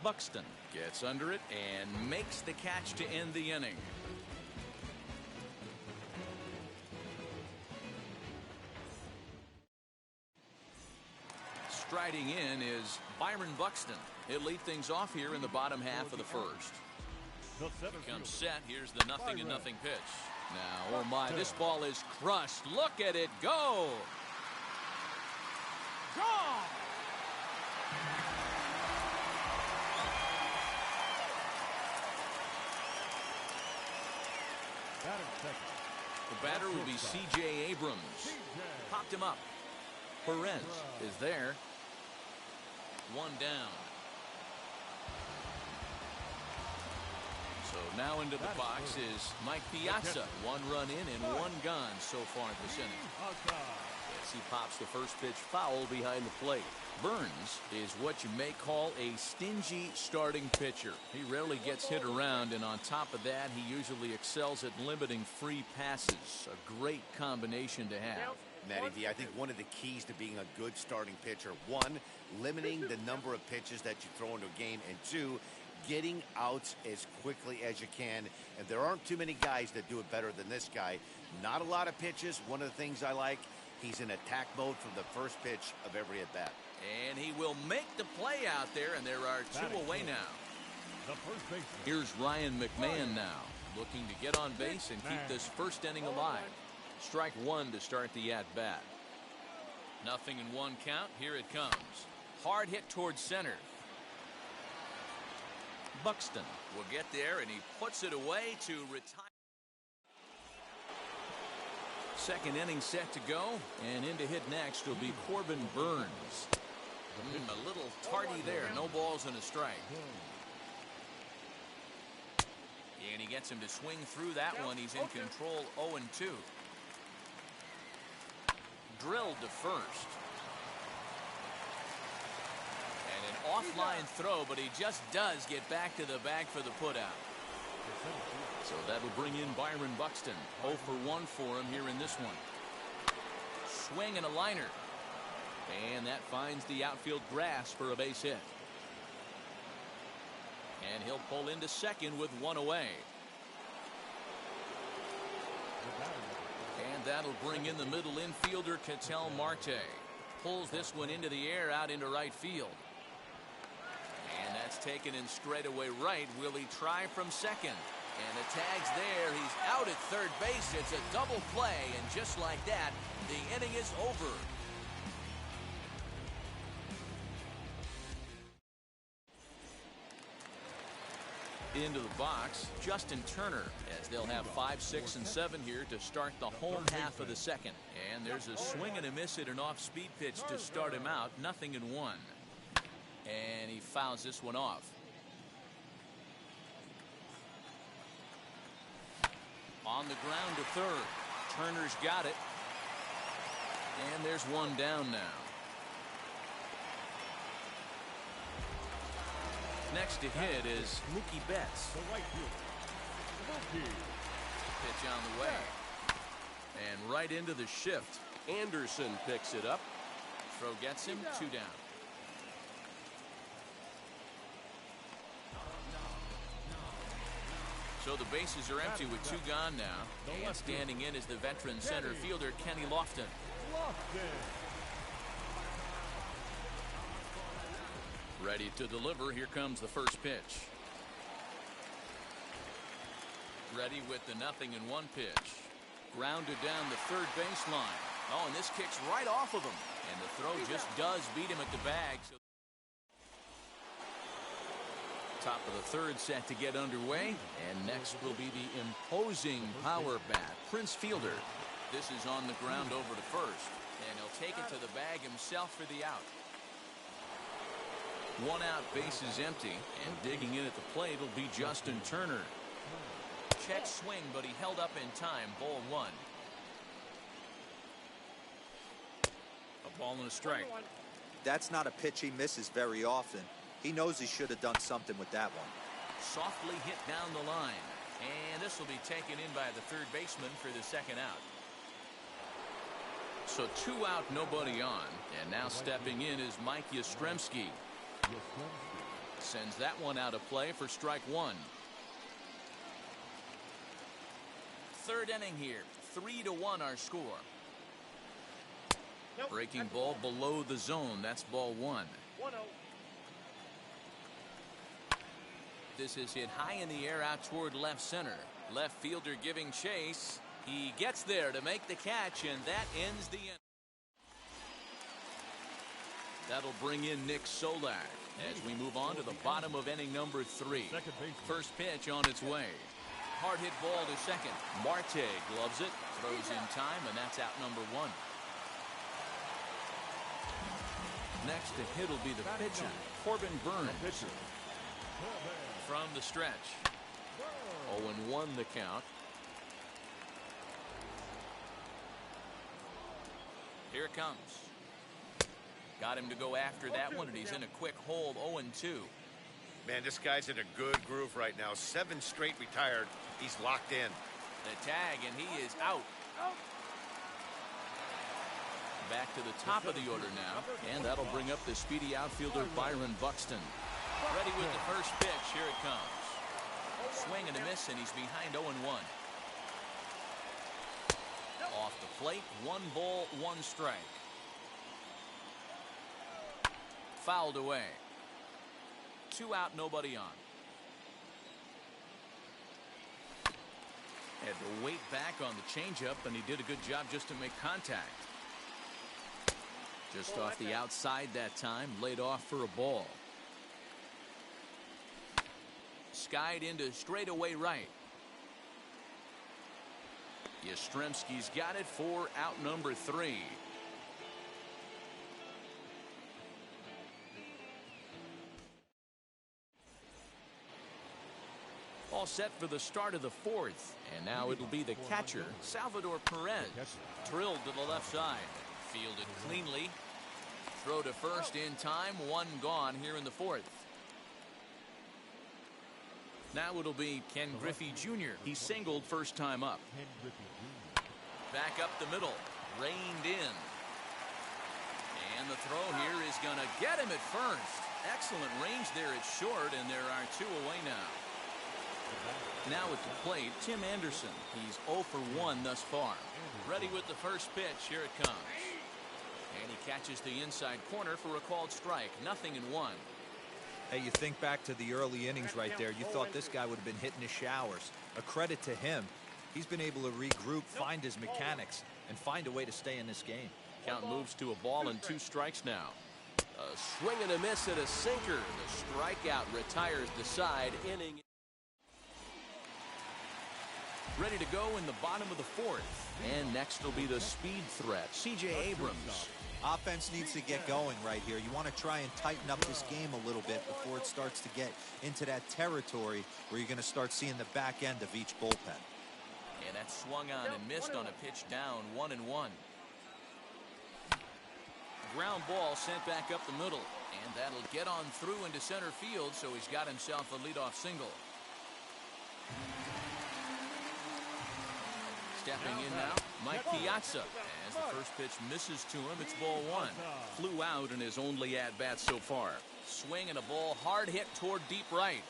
Buxton gets under it and makes the catch to end the inning. Striding in is Byron Buxton. He'll lead things off here in the bottom half of the first. Becomes set. Here's the 0-0 pitch. Now, oh my, this ball is crushed. Look at it go. Gone. The batter will be C.J. Abrams. Popped him up. Perez is there. 1 down. So now into the box is Mike Piazza. 1 run in and 1 gone so far this inning. As he pops the first pitch foul behind the plate. Burns is what you may call a stingy starting pitcher. He rarely gets hit around, and on top of that, he usually excels at limiting free passes. A great combination to have. Matty V, I think one of the keys to being a good starting pitcher, 1, limiting the number of pitches that you throw into a game, and 2, getting outs as quickly as you can. And there aren't too many guys that do it better than this guy. Not a lot of pitches. One of the things I like, he's in attack mode from the first pitch of every at-bat. And he will make the play out there, and there are 2 away now. Here's Ryan McMahon now, looking to get on base and keep this first inning alive. Strike 1 to start the at-bat. 0-1 count. Here it comes. Hard hit towards center. Buxton will get there, and he puts it away to retire. Second inning set to go, and in to hit next will be Corbin Burns. A little tardy there. No balls and a strike. And he gets him to swing through that one. He's in control. 0-2. Drilled to first. And an offline throw, but he just does get back to the bag for the putout. So that'll bring in Byron Buxton. 0 for 1 for him here in this one. Swing and a liner. And that finds the outfield grass for a base hit. And he'll pull into second with 1 away. And that'll bring in the middle infielder, Ketel Marte. Pulls this one into the air out into right field. And that's taken in straightaway right. Will he try from second? And the tag's there. He's out at third base. It's a double play. And just like that, the inning is over. Into the box, Justin Turner, as they'll have 5, 6, and 7 here to start the home half of the second. And there's a swing and a miss at an off-speed pitch to start him out. 0-1. And he fouls this one off. On the ground to third. Turner's got it. And there's one down now. Next to hit is Mookie Betts. Pitch on the way. And right into the shift. Anderson picks it up. Throw gets him. 2 down. So the bases are empty with 2 gone now. And standing in is the veteran center fielder, Kenny Lofton. Ready to deliver. Here comes the first pitch. Ready with the 0-1 pitch. Grounded down the third baseline. Oh, and this kicks right off of him. And the throw just does beat him at the bag. So top of the third set to get underway. And next will be the imposing power bat, Prince Fielder. This is on the ground over to first. And he'll take it to the bag himself for the out. 1 out, bases empty, and digging in at the plate will be Justin Turner. Check swing, but he held up in time. Ball 1. A ball and a strike. That's not a pitch he misses very often. He knows he should have done something with that one. Softly hit down the line, and this will be taken in by the third baseman for the second out. So 2 out, nobody on, and now stepping in is Mike Yastrzemski. Sends that one out of play for strike 1. Third inning here. 3-1 our score. Breaking ball below the zone. That's ball 1. This is hit high in the air out toward left center. Left fielder giving chase. He gets there to make the catch, and that ends the inning. That'll bring in Nick Solak as we move on to the bottom of inning number 3. First pitch on its way. Hard hit ball to second. Marte gloves it, throws in time, and that's out number 1. Next to hit will be the pitcher, Corbin Burns. From the stretch. 0-1 the count. Here it comes. Got him to go after that one, and he's in a quick hold. 0-2. Man, this guy's in a good groove right now. 7 straight retired. He's locked in. The tag, and he is out. Back to the top of the order now, and that'll bring up the speedy outfielder Byron Buxton. Ready with the first pitch. Here it comes. Swing and a miss, and he's behind 0-1. Off the plate, 1 ball, 1 strike. Fouled away. 2 out, nobody on. Had to wait back on the changeup, and he did a good job just to make contact. Just off the outside that time, laid off for a ball. Skied into straightaway right. Yastrzemski's got it for out number 3. All set for the start of the 4th, and now it'll be the catcher, Salvador Perez. Drilled to the left side. Fielded cleanly. Throw to first in time. 1 gone here in the 4th. Now it'll be Ken Griffey Jr. He singled first time up. Back up the middle. Reined in. And the throw here is going to get him at first. Excellent range there at short, and there are 2 away now. Now at the plate, Tim Anderson. He's 0 for 1 thus far. Ready with the first pitch. Here it comes. And he catches the inside corner for a called strike. 0-1. Hey, you think back to the early innings right there. You thought this guy would have been hitting his showers. A credit to him. He's been able to regroup, find his mechanics, and find a way to stay in this game. Count moves to a ball and 2 strikes now. A swing and a miss at a sinker. The strikeout retires the side. Inning. Ready to go in the bottom of the 4th. And next will be the speed threat, C.J. Abrams. Offense needs to get going right here. You want to try and tighten up this game a little bit before it starts to get into that territory where you're going to start seeing the back end of each bullpen. And that swung on and missed on a pitch down. 1-1. Ground ball sent back up the middle. And that'll get on through into center field, so he's got himself a leadoff single. Stepping in now, Mike Piazza. As the first pitch misses to him, it's ball 1. Flew out in his only at-bat so far. Swing and a ball hard hit toward deep right.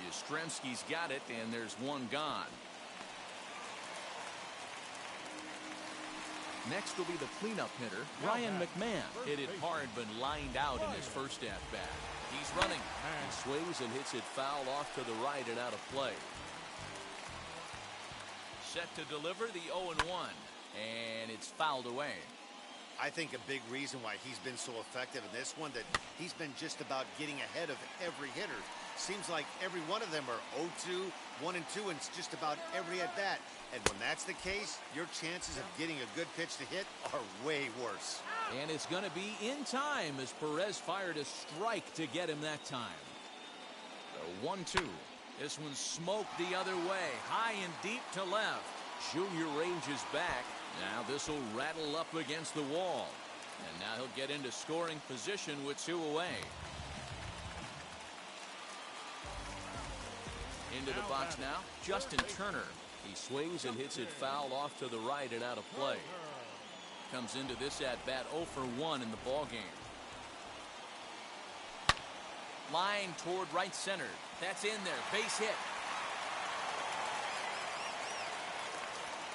Yastrzemski's got it, and there's 1 gone. Next will be the cleanup hitter, Ryan McMahon. Hit it hard, but lined out in his first at-bat. He's running. He swings and hits it foul off to the right and out of play. Set to deliver the 0-1, and it's fouled away. I think a big reason why he's been so effective in this one, that he's been just about getting ahead of every hitter. Seems like every one of them are 0-2, 1-2, and it's just about every at bat. And when that's the case, your chances of getting a good pitch to hit are way worse. And it's going to be in time as Perez fired a strike to get him that time. The 1-2. This one smoked the other way, high and deep to left. Junior ranges back. Now this will rattle up against the wall. And now he'll get into scoring position with 2 away. Into the box now, Justin Turner. He swings and hits it foul off to the right and out of play. Comes into this at-bat 0 for 1 in the ballgame. Line toward right center. That's in there. Base hit.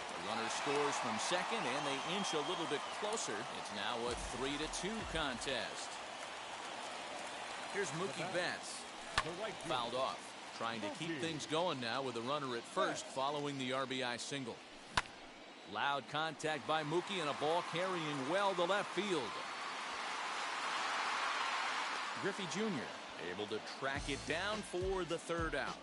The runner scores from second, and they inch a little bit closer. It's now a 3-2 contest. Here's Mookie Betts. Fouled off. Trying to keep things going now with a runner at first following the RBI single. Loud contact by Mookie and a ball carrying well to left field. Griffey Jr. able to track it down for the 3rd out.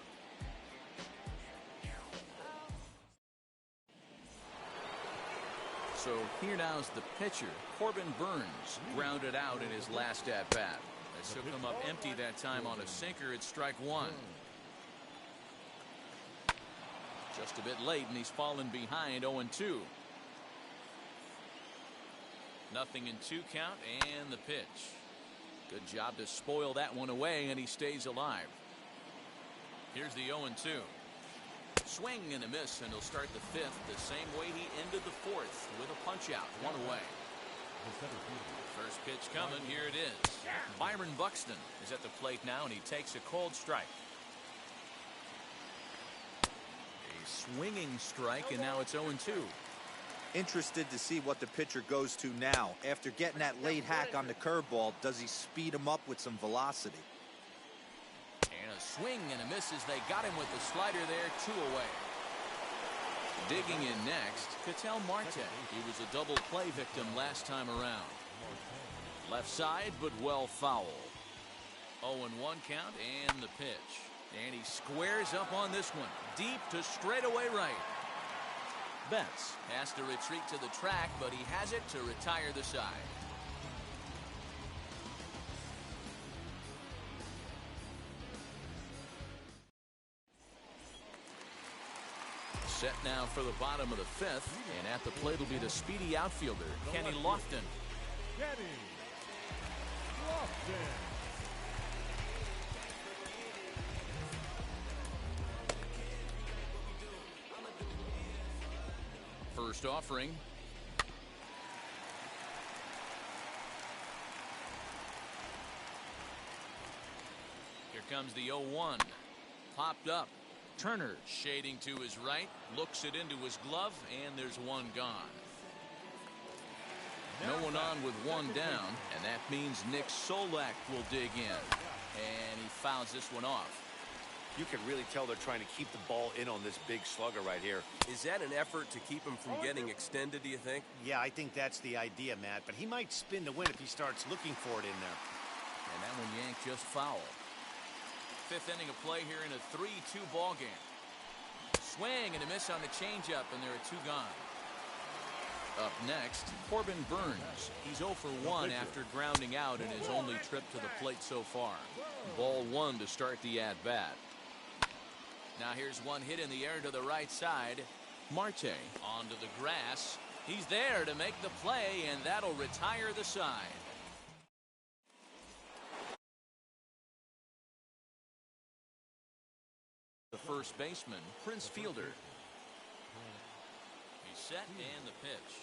So here now's the pitcher, Corbin Burns, grounded out in his last at-bat. That took him up empty that time on a sinker at strike 1. Just a bit late, and he's fallen behind 0-2. 0-2 in 2 count, and the pitch. Good job to spoil that one away, and he stays alive. Here's the 0-2. Swing and a miss, and he'll start the 5th the same way he ended the 4th with a punch out, 1 away. First pitch coming. Here it is. Byron Buxton is at the plate now, and he takes a cold strike. A swinging strike, and now it's 0-2. Interested to see what the pitcher goes to now. After getting that late hack on the curveball, does he speed him up with some velocity? And a swing and a miss as they got him with the slider there, 2 away. Digging in next, Ketel Marte. He was a double play victim last time around. Left side, but well foul. 0-1 count and the pitch. And he squares up on this one. Deep to straightaway right. Betts has to retreat to the track, but he has it to retire the side. Set now for the bottom of the 5th, and at the plate will be the speedy outfielder, Kenny Lofton. Kenny Lofton. First offering. Here comes the 0-1. Popped up. Turner shading to his right, looks it into his glove, and there's one gone. No one on with one down, and that means Nick Solak will dig in. And he fouls this one off. You can really tell they're trying to keep the ball in on this big slugger right here. Is that an effort to keep him from getting extended, do you think? Yeah, I think that's the idea, Matt. But he might spin to win if he starts looking for it in there. And that one yanked just foul. 5th inning of play here in a 3-2 ball game. Swing and a miss on the changeup, and there are 2 gone. Up next, Corbin Burns. He's 0 for 1 after grounding out in his only trip to the plate so far. Ball 1 to start the at-bat. Now here's one hit in the air to the right side. Marte onto the grass. He's there to make the play, and that'll retire the side. The first baseman, Prince Fielder. He's set and the pitch.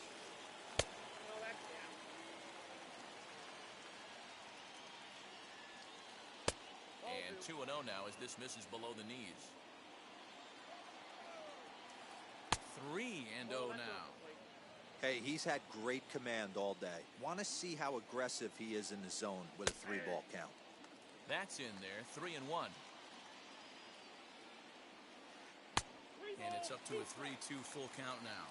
And 2-0 now as this misses below the knees. 3-0 now. Hey, he's had great command all day. Want to see how aggressive he is in the zone with a 3-ball count. That's in there, 3-1. And it's up to a 3-2 full count now.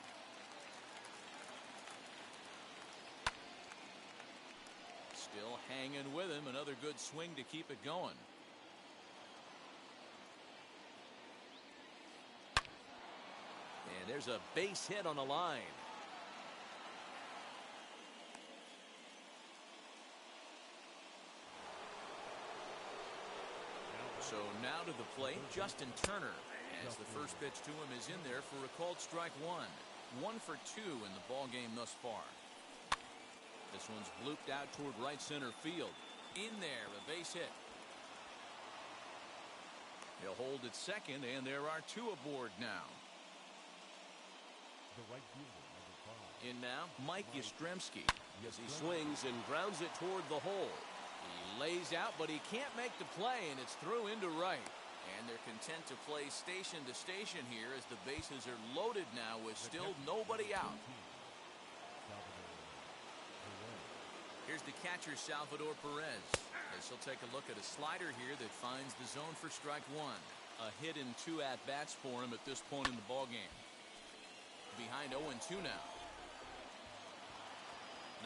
Still hanging with him. Another good swing to keep it going. And there's a base hit on the line. So now to the plate, Justin Turner. As the first pitch to him is in there for a called strike 1. 1 for 2 in the ball game thus far. This one's blooped out toward right center field. In there, a base hit. He'll hold at second, and there are 2 aboard now. In now, Mike Yastrzemski. As he swings and grounds it toward the hole. He lays out, but he can't make the play, and it's through into right. And they're content to play station to station here as the bases are loaded now with still nobody out. Here's the catcher, Salvador Perez. As he'll take a look at a slider here that finds the zone for strike 1. A hit in 2 at-bats for him at this point in the ballgame. Behind 0-2 now.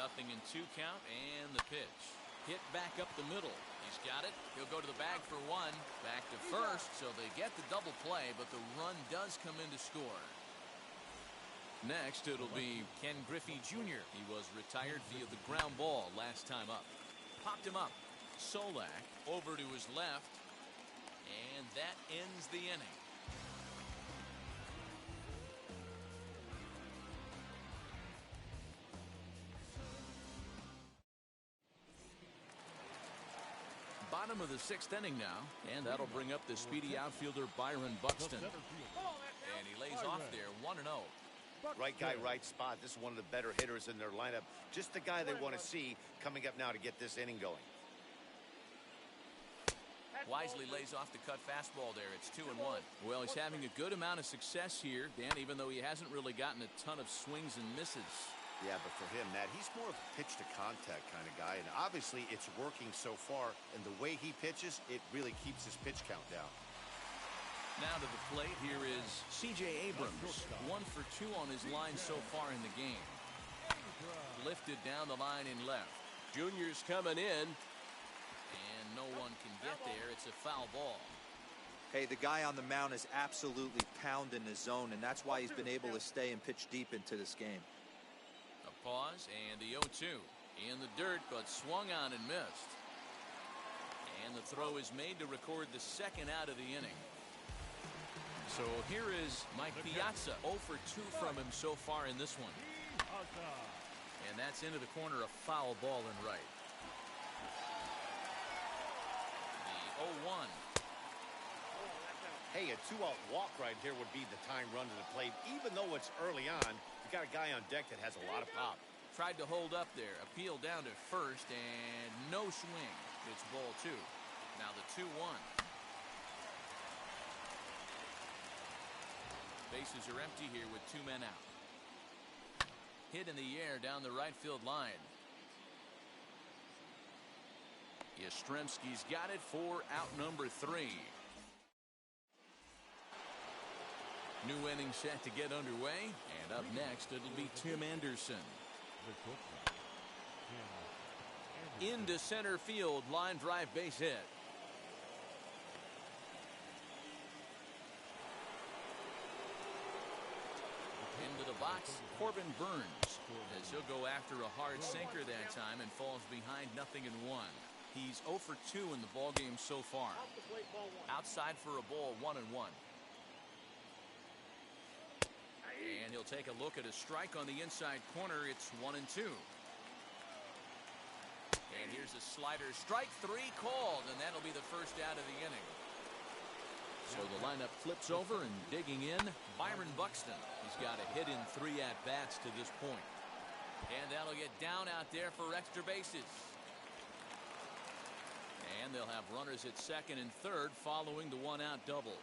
Nothing in 2 count, and the pitch. Hit back up the middle. He's got it. He'll go to the bag for 1. Back to first, so they get the double play, but the run does come in to score. Next, it'll be Ken Griffey Jr. He was retired via the ground ball last time up. Popped him up. Solak over to his left, and that ends the inning. Bottom of the 6th inning now, and that'll bring up the speedy outfielder Byron Buxton. And he lays off there, 1-0. Right guy, right spot. This is one of the better hitters in their lineup. Just the guy they want to see coming up now to get this inning going. Wisely lays off the cut fastball there. It's 2-1. Well, he's having a good amount of success here, Dan, even though he hasn't really gotten a ton of swings and misses. Yeah, but for him, Matt, he's more of a pitch-to-contact kind of guy, and obviously it's working so far, and the way he pitches, it really keeps his pitch count down. Now to the plate, here is C.J. Abrams. 1 for 2 on his line so far in the game. Lifted down the line in left. Junior's coming in. And no one can get there. It's a foul ball. Hey, the guy on the mound is absolutely pounding the zone, and that's why he's been able to stay and pitch deep into this game. A pause, and the 0-2. In the dirt, but swung on and missed. And the throw is made to record the second out of the inning. So here is Mike Piazza. 0 for 2 from him so far in this one. And that's into the corner, a foul ball and right. The 0-1. Hey, a 2-out walk right here would be the time run to the plate. Even though it's early on, you got a guy on deck that has a lot of pop. Tried to hold up there. Appeal down to first, and no swing. It's ball 2. Now the 2-1. Bases are empty here with 2 men out. Hit in the air down the right field line. Yastrzemski's got it for out number 3. New inning set to get underway, and up next it'll be Tim Anderson. Into center field, line drive base hit. Into the box, Corbin Burns, as he'll go after a hard sinker that time and falls behind 0-1. He's 0 for 2 in the ballgame so far. Outside for a ball, 1-1. And he'll take a look at a strike on the inside corner. It's 1-2. And here's a slider. Strike 3 called, and that'll be the first out of the inning. So the lineup flips over, and digging in, Byron Buxton. He's got a hit in 3 at-bats to this point. And that'll get down out there for extra bases. And they'll have runners at second and third following the 1-out double.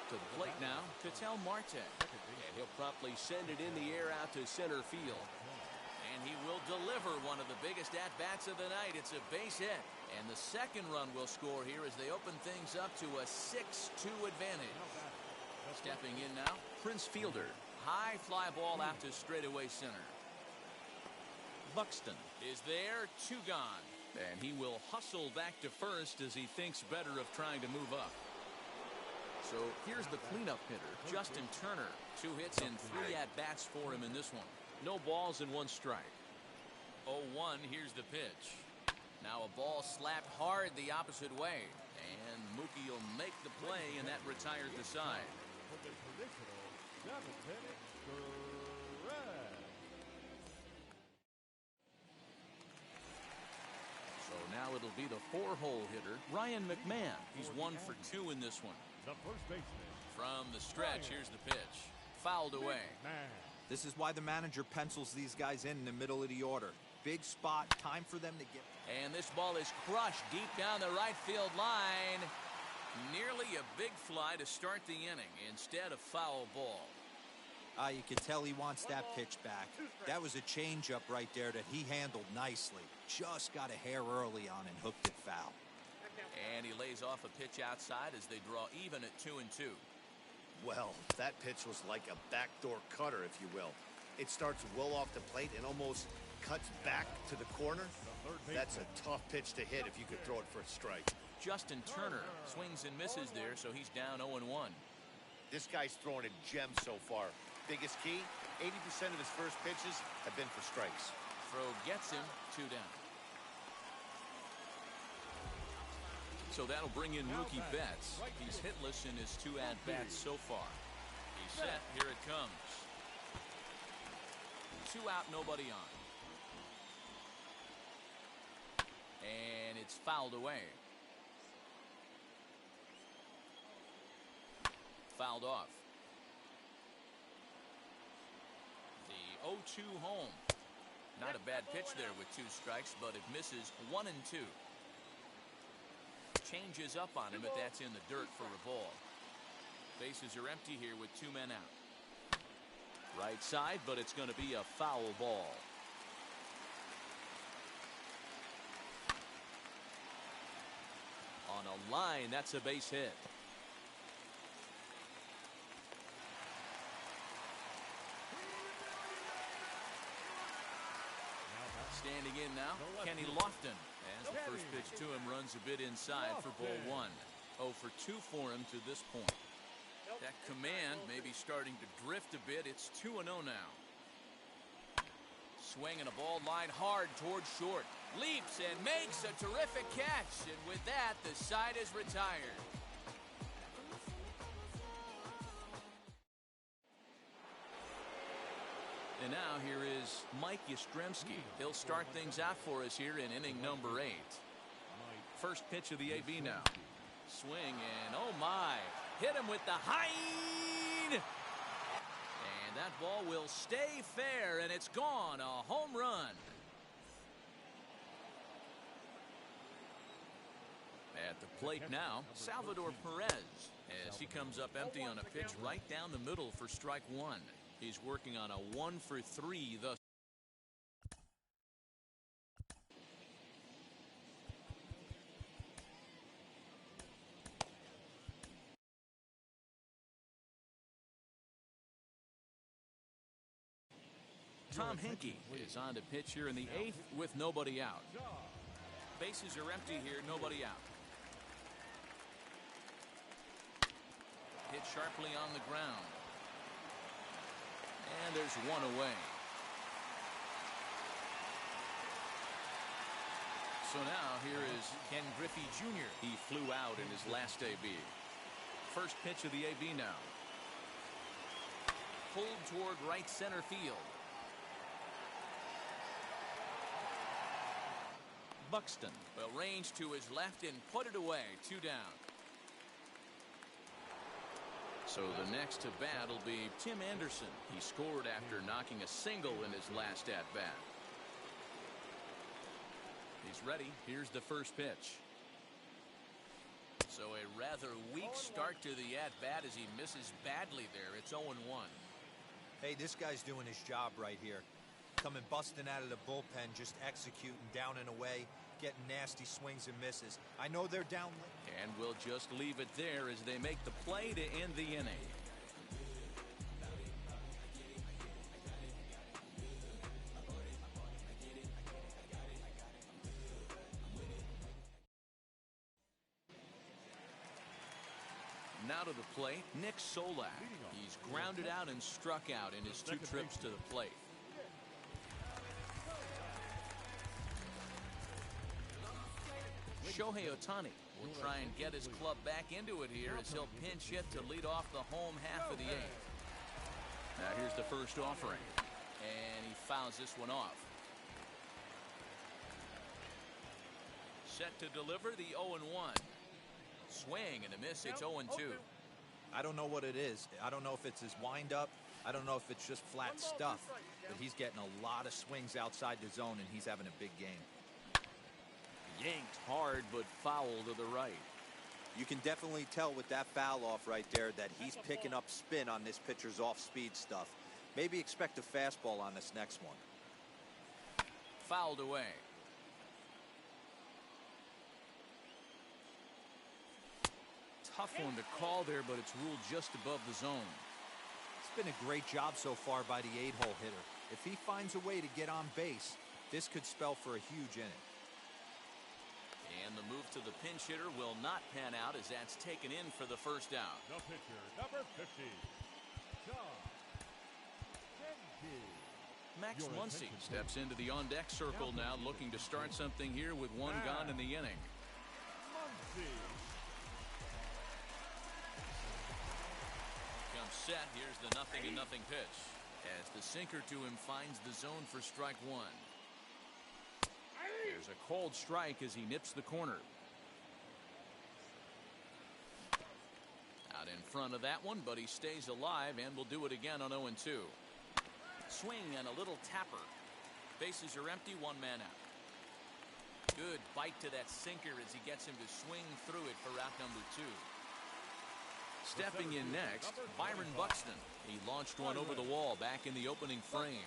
To the plate now, Ketel Marte. And he'll promptly send it in the air out to center field. And he will deliver one of the biggest at-bats of the night. It's a base hit. And the second run will score here as they open things up to a 6-2 advantage. Stepping in now, Prince Fielder. High fly ball out to straightaway center. Buxton is there, 2 gone. And he will hustle back to first as he thinks better of trying to move up. So here's the cleanup hitter, Justin Turner. 2 hits and 3 at-bats for him in this one. No balls and 1 strike. 0-1, here's the pitch. Now a ball slapped hard the opposite way. And Mookie will make the play, and that retires the side. So now it'll be the 4-hole hitter, Ryan McMahon. He's 1 for 2 in this one. The first baseman. From the stretch, here's the pitch. Fouled away. This is why the manager pencils these guys in the middle of the order. Big spot, time for them to get. And this ball is crushed deep down the right field line. Nearly a big fly to start the inning. Instead, a foul ball. You can tell he wants that pitch back. That was a changeup right there that he handled nicely. Just got a hair early on and hooked it foul. And he lays off a pitch outside as they draw even at 2-2. Well, that pitch was like a backdoor cutter, if you will. It starts well off the plate and almost cuts back to the corner. That's a tough pitch to hit if you could throw it for a strike. Justin Turner swings and misses there, so he's down 0-1. This guy's throwing a gem so far. Biggest key, 80% of his first pitches have been for strikes. Throw gets him, 2 down. So that'll bring in Mookie Betts. He's hitless in his 2 at-bats so far. He's set. Here it comes. 2 out, nobody on. And it's fouled away. Fouled off. 0-2 home. Not a bad pitch there with 2 strikes, but it misses 1 and 2. Changes up on him, but that's in the dirt for a ball. Bases are empty here with 2 men out. Right side, but it's going to be a foul ball. On a line, that's a base hit. Standing in now, Kenny Lofton. As the first pitch to him runs a bit inside for ball 1. 0 for 2 for him to this point. That command may be starting to drift a bit. It's 2-0 now. Swinging a ball line hard towards short. Leaps and makes a terrific catch. And with that, the side is retired. And now here is Mike Yastrzemski. He'll start things out for us here in inning number 8. First pitch of the AB now. Swing and oh my. Hit him with the hind. And that ball will stay fair, and it's gone. A home run. At the plate now, Salvador Perez, as he comes up empty on a pitch right down the middle for strike 1. He's working on a 1 for 3 thus. Tom Henke is on to pitch here in the 8th with nobody out. Bases are empty here, nobody out. Hit sharply on the ground. And there's 1 away. So now here is Ken Griffey Jr. He flew out in his last AB. First pitch of the AB now. Pulled toward right center field. Buxton will range to his left and put it away. 2 down. So the next to bat will be Tim Anderson. He scored after knocking a single in his last at-bat. He's ready. Here's the first pitch. So a rather weak start to the at-bat as he misses badly there. It's 0-1. Hey, this guy's doing his job right here. Coming busting out of the bullpen, just executing down and away, getting nasty swings and misses. I know they're down late. And we'll just leave it there as they make the play to end the inning. Now to the plate, Nick Solak. He's grounded out and struck out in his 2 trips to the plate. Shohei Ohtani will try and get his club back into it here as he'll pinch hit to lead off the home half of the 8th. Now here's the first offering, and he fouls this one off. Set to deliver the 0-1. Swing and a miss. It's 0-2. I don't know what it is. I don't know if it's his windup. I don't know if it's just flat stuff. But he's getting a lot of swings outside the zone, and he's having a big game. Yanked hard, but foul to the right. You can definitely tell with that foul off right there that he's picking up spin on this pitcher's off-speed stuff. Maybe expect a fastball on this next one. Fouled away. Tough one to call there, but it's ruled just above the zone. It's been a great job so far by the 8-hole hitter. If he finds a way to get on base, this could spell for a huge inning. And the move to the pinch hitter will not pan out as that's taken in for the first out. The pitcher, number 50, John Henke. Max Muncy steps into the on-deck circle now, looking to start something here with 1 gone in the inning. Muncy. Comes set. Here's the 0-0 pitch. As the sinker to him finds the zone for strike 1. There's a cold strike as he nips the corner. Out in front of that one, but he stays alive and will do it again on 0-2. Swing and a little tapper. Bases are empty, one man out. Good bite to that sinker as he gets him to swing through it for out number 2. Stepping in next, Byron Buxton. He launched one over the wall back in the opening frame.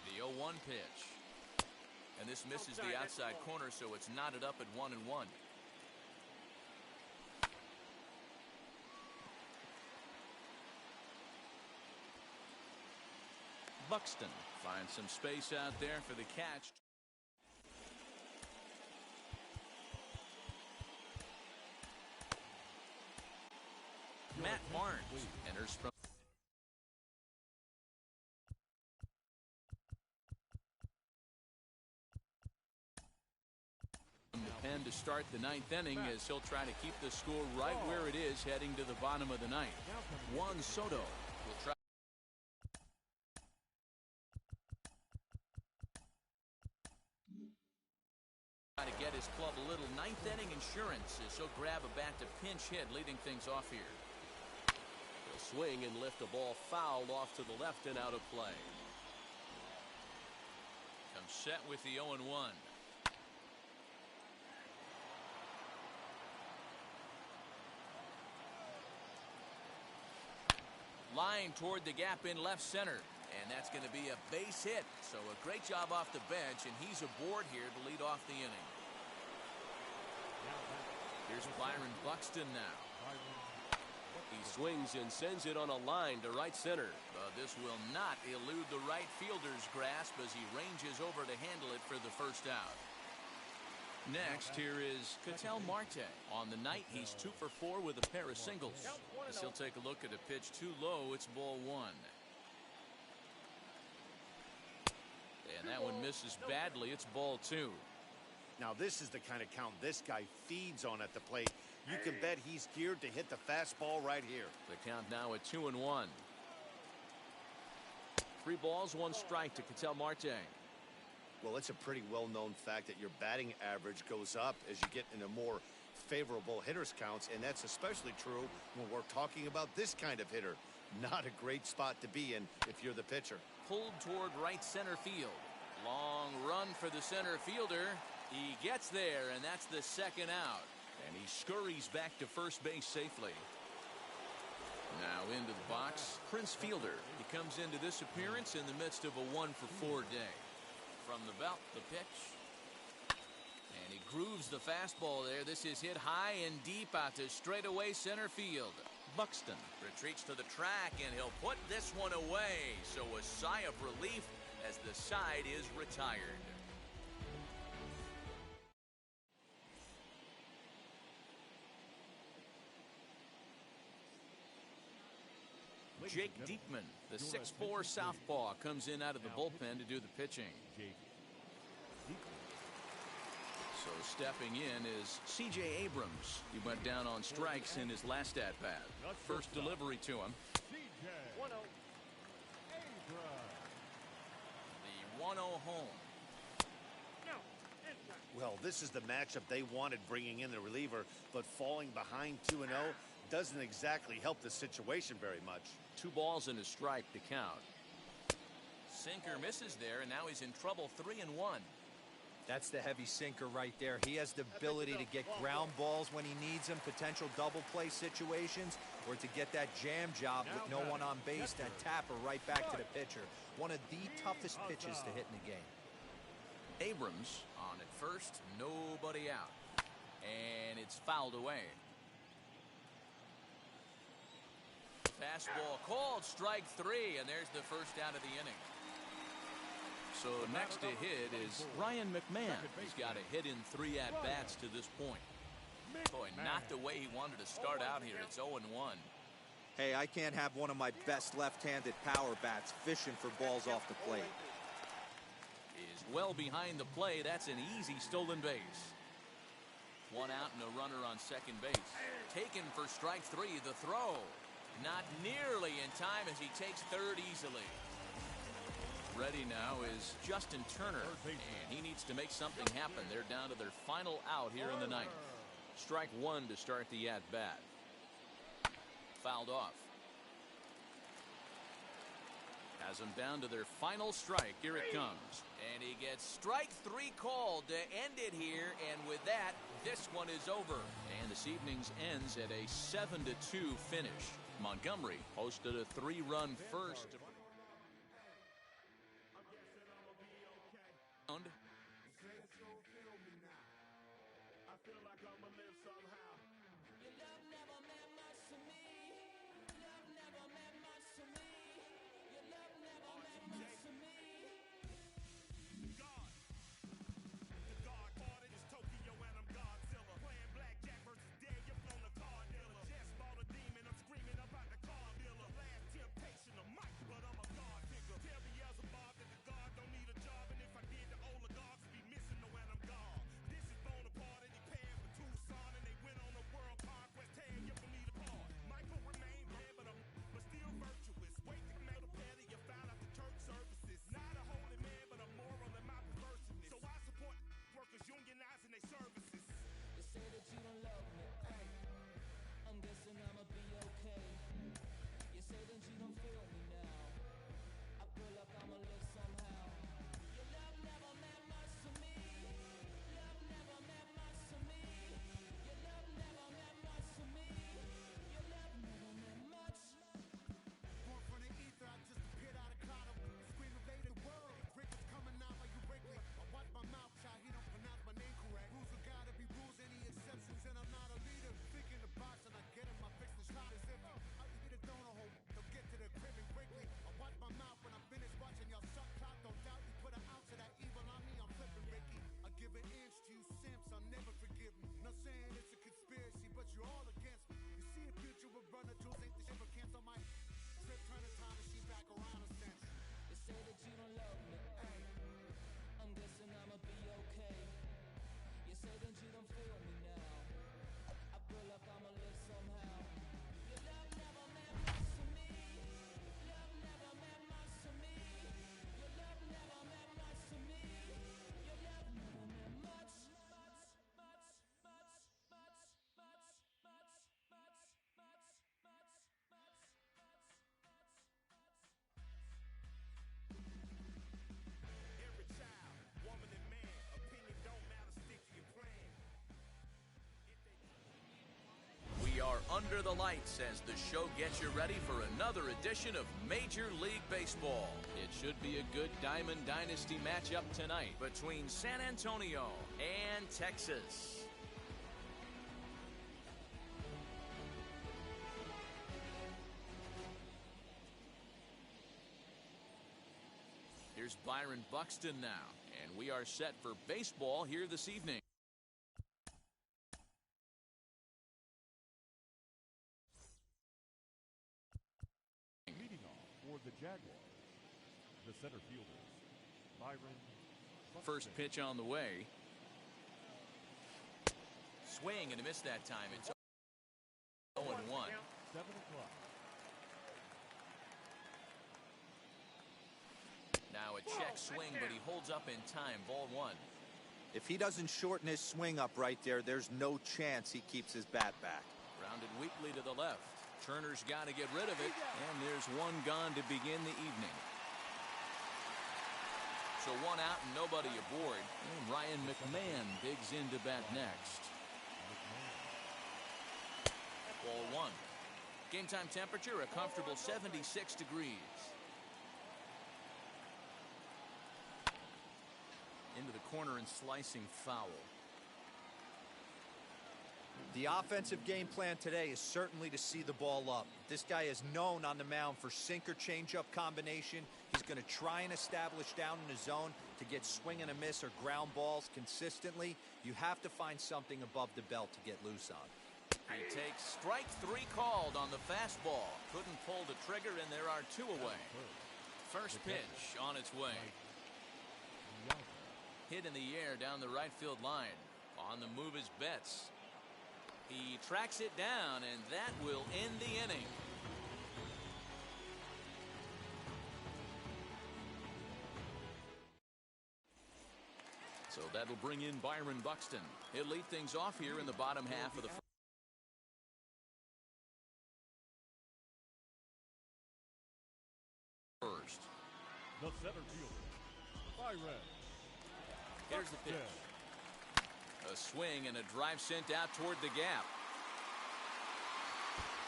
The 0-1 pitch. And this misses the outside corner, so it's knotted up at 1-1. Buxton finds some space out there for the catch. Matt Barnes enters from the pen to start the 9th inning, as he'll try to keep the score right where it is heading to the bottom of the 9th. Juan Soto will try to get his club a little 9th inning insurance as he'll grab a bat to pinch hit, leading things off here. He'll swing and lift a ball fouled off to the left and out of play. Comes set with the 0-1. Line toward the gap in left center. And that's going to be a base hit. So a great job off the bench, and he's aboard here to lead off the inning. Here's Byron Buxton now. He swings and sends it on a line to right center. This will not elude the right fielder's grasp as he ranges over to handle it for the first out. Next, here is Ketel Marte. On the night, he's 2 for 4 with a pair of singles. As he'll take a look at a pitch too low, it's ball 1. And that one misses badly. It's ball 2. Now this is the kind of count this guy feeds on at the plate. You can bet he's geared to hit the fastball right here. The count now at 2-1. 3 balls, 1 strike to Ketel Marte. Well, it's a pretty well-known fact that your batting average goes up as you get into more favorable hitters counts, and that's especially true when we're talking about this kind of hitter. Not a great spot to be in if you're the pitcher. Pulled toward right center field. Long run for the center fielder. He gets there, and that's the 2nd out. And he scurries back to first base safely. Now into the box, Prince Fielder. He comes into this appearance in the midst of a 1-for-4 day. From the belt, the pitch. And he grooves the fastball there. This is hit high and deep out to straightaway center field. Buxton retreats to the track, and he'll put this one away. So a sigh of relief as the side is retired. Jake Diekman, the 6'4" southpaw, comes in out of the bullpen to do the pitching. So stepping in is C.J. Abrams. He went down on strikes in his last at-bat. First delivery to him. The 1-0 home. Well, this is the matchup they wanted, bringing in the reliever, but falling behind 2-0 doesn't exactly help the situation very much. 2 balls and a strike to count. Sinker misses there, and now he's in trouble. 3-1. That's the heavy sinker right there. He has the ability to get ground balls when he needs them, potential double play situations, or to get that jam job with no one on base, that tapper right back to the pitcher. One of the toughest pitches to hit in the game. Abrams on at first, nobody out. And it's fouled away. Fastball called, strike 3, and there's the first out of the inning. So next to hit is Ryan McMahon. He's got a hit in 3 at-bats to this point. Boy, not the way he wanted to start out here. It's 0-1. Hey, I can't have one of my best left-handed power bats fishing for balls off the plate. Is well behind the play. That's an easy stolen base. 1 out and a runner on second base. Taken for strike 3. The throw. Not nearly in time as he takes third easily. Ready now is Justin Turner, and he needs to make something happen. They're down to their final out here in the 9th. Strike 1 to start the at-bat. Fouled off. Has them down to their final strike. Here it comes. And he gets strike 3 called to end it here. And with that, this one is over. And this evening's ends at a 7-2 finish. Montgomery posted a 3-run first. We are under the lights as the show gets you ready for another edition of Major League Baseball. It should be a good Diamond Dynasty matchup tonight between San Antonio and Texas. Here's Byron Buxton now, and we are set for baseball here this evening. The Jaguars, the center fielders, Byron Buxton. First pitch on the way. Swing and a miss that time. It's 0-1. 7 o'clock. Now a check swing, but he holds up in time. Ball 1. If he doesn't shorten his swing up right there, there's no chance he keeps his bat back. Rounded weakly to the left. Turner's got to get rid of it, and there's one gone to begin the evening. So one out and nobody aboard. And Ryan McMahon digs in to bat next. Ball 1. Game time temperature, a comfortable 76 degrees. Into the corner and slicing foul. The offensive game plan today is certainly to see the ball up. This guy is known on the mound for sinker changeup combination. He's going to try and establish down in the zone to get swing and a miss or ground balls consistently. You have to find something above the belt to get loose on. He takes strike 3 called on the fastball. Couldn't pull the trigger, and there are 2 away. First pitch on its way. Hit in the air down the right field line. On the move is Betts. He tracks it down, and that will end the inning. So that'll bring in Byron Buxton. He'll lead things off here in the bottom half of the first. first. The center fielder, Byron. Here's the pitch. A swing and a drive sent out toward the gap.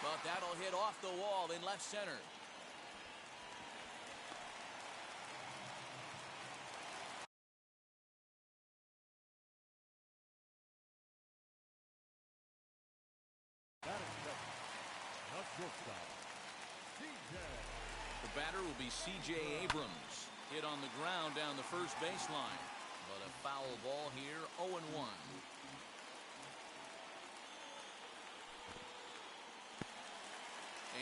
But that'll hit off the wall in left center. The batter will be C.J. Abrams. Hit on the ground down the first baseline. But a foul ball here, 0-1.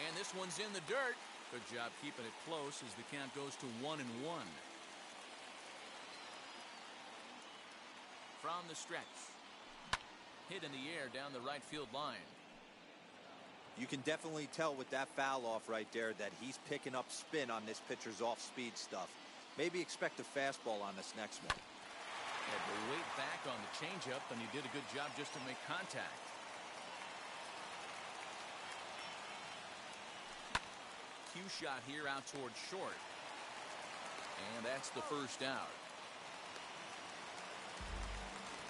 And this one's in the dirt. Good job keeping it close as the count goes to 1-1. From the stretch. Hit in the air down the right field line. You can definitely tell with that foul off right there that he's picking up spin on this pitcher's off-speed stuff. Maybe expect a fastball on this next one. Had to wait back on the changeup, and he did a good job just to make contact. Cue shot here out towards short. And that's the first out.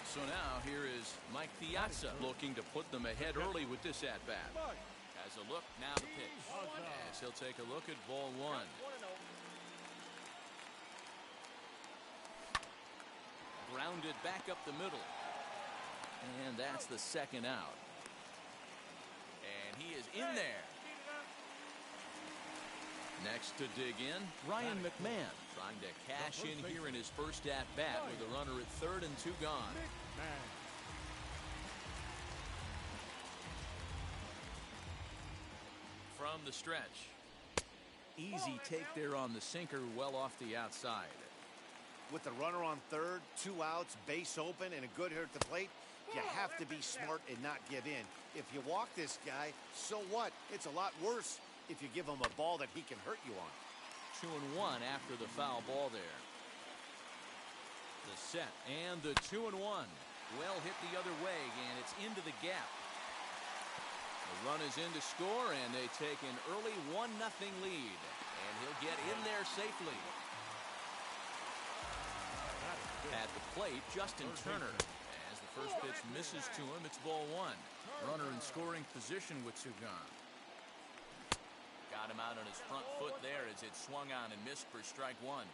So now here is Mike Piazza looking to put them ahead early with this at-bat. Has a look, now the pitch. As he'll take a look at ball one. Grounded back up the middle. And that's the second out. And he is in there. Next to dig in, Ryan McMahon trying to cash in here in his first at-bat with a runner at third and 2 gone. From the stretch. Easy take there on the sinker, well off the outside. With the runner on third, 2 outs, base open, and a good hitter at the plate, you have to be smart and not give in. If you walk this guy, so what? It's a lot worse if you give him a ball that he can hurt you on. 2-1 after the foul ball there. The set and the 2-1. Well hit the other way, and it's into the gap. The run is in to score, and they take an early 1-0 lead. And he'll get in there safely. At the plate, Justin Turner. As the first pitch misses to him, it's ball one. Runner in scoring position with 2 gone. Got him out on his front foot there as it swung on and missed for strike 1.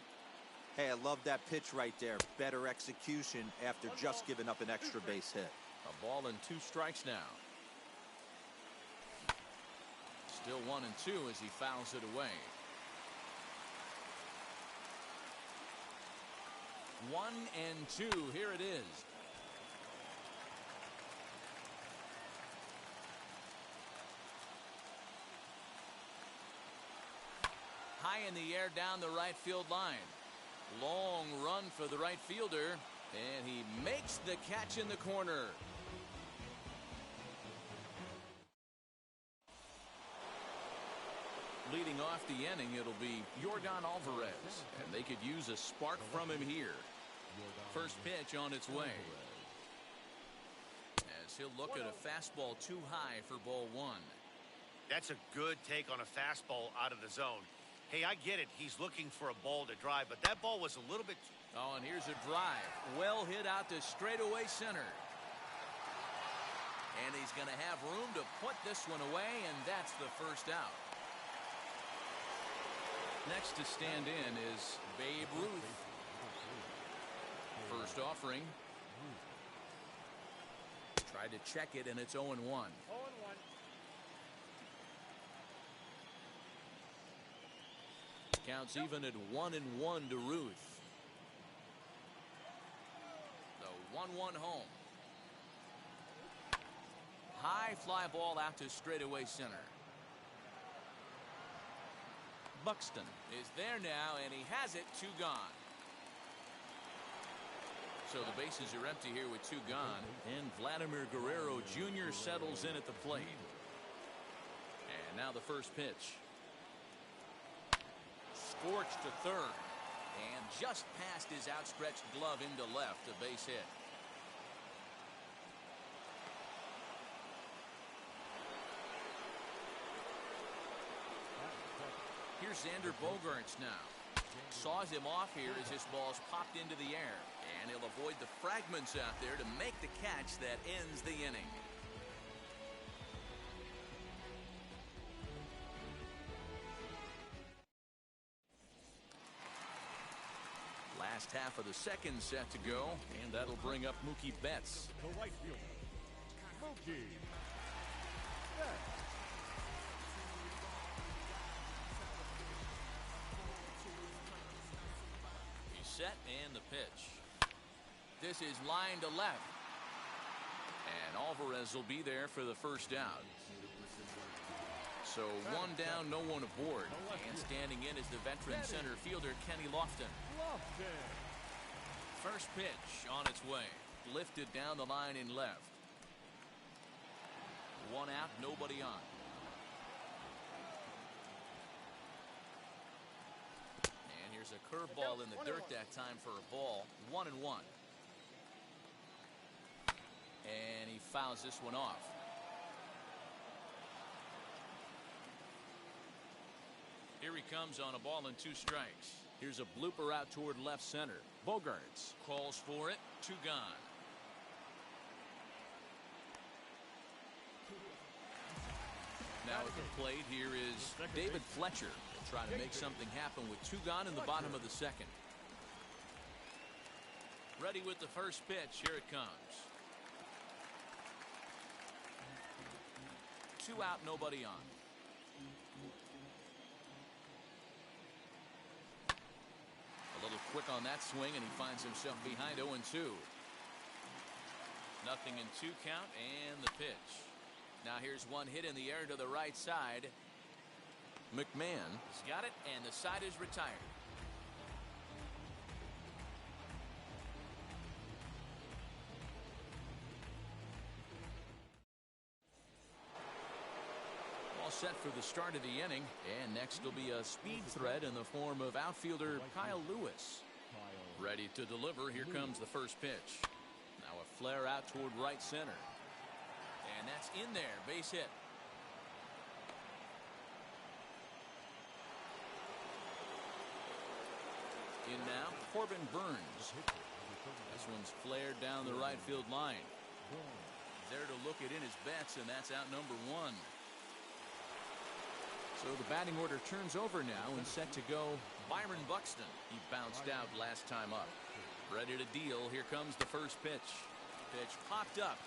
Hey, I love that pitch right there. Better execution after just giving up an extra base hit. A ball and 2 strikes now. Still 1-2 as he fouls it away. 1-2. Here it is. High in the air down the right field line. Long run for the right fielder, and he makes the catch in the corner. Leading off the inning, it'll be Yordan Alvarez, and they could use a spark from him here. First pitch on its way. As he'll look at a fastball too high for ball one. That's a good take on a fastball out of the zone. Hey, I get it. He's looking for a ball to drive, but that ball was a little bit... Oh, and here's a drive. Well hit out to straightaway center. And he's going to have room to put this one away, and that's the first out. Next to stand in is Babe Ruth. First offering. Tried to check it, and it's 0-1. 0-1. Counts even at 1-1 to Ruth. The 1-1 home. High fly ball out to straightaway center. Buxton is there now, and he has it. 2 gone. So the bases are empty here with 2 gone, and Vladimir Guerrero Jr. settles in at the plate. And now the first pitch. Scorched to third, and just past his outstretched glove into left, a base hit. Here's Xander Bogaerts now. Saws him off here as this ball's popped into the air. And he'll avoid the fragments out there to make the catch that ends the inning. Last half of the second set to go, and that'll bring up Mookie Betts. The right fielder, Mookie Betts. He's set and the pitch. This is line to left. And Alvarez will be there for the first out. So one down, no one aboard. And standing in is the veteran center fielder, Kenny Lofton. First pitch on its way. Lifted down the line in left. One out, nobody on. And here's a curveball in the dirt that time for a ball. 1-1. And he fouls this one off. Here he comes on a ball and 2 strikes. Here's a blooper out toward left center. Bogaerts calls for it. 2 gone. Now at the plate, here is David Fletcher. Trying to make something happen with 2 gone in the bottom of the second. Ready with the first pitch. Here it comes. 2 out, nobody on. A little quick on that swing, and he finds himself behind 0-2. Nothing in 2 count, and the pitch. Now here's one hit in the air to the right side. McMahon has got it, and the side is retired. All set for the start of the inning, and next will be a speed threat in the form of outfielder Kyle Lewis. Ready to deliver. Here comes the first pitch. Now a flare out toward right center. And that's in there. Base hit. In now, Corbin Burns. This one's flared down the right field line. There to look it in his bets, and that's out number 1. So the batting order turns over now, and set to go Byron Buxton. He bounced out last time up. Ready to deal. Here comes the first pitch. Pitch popped up.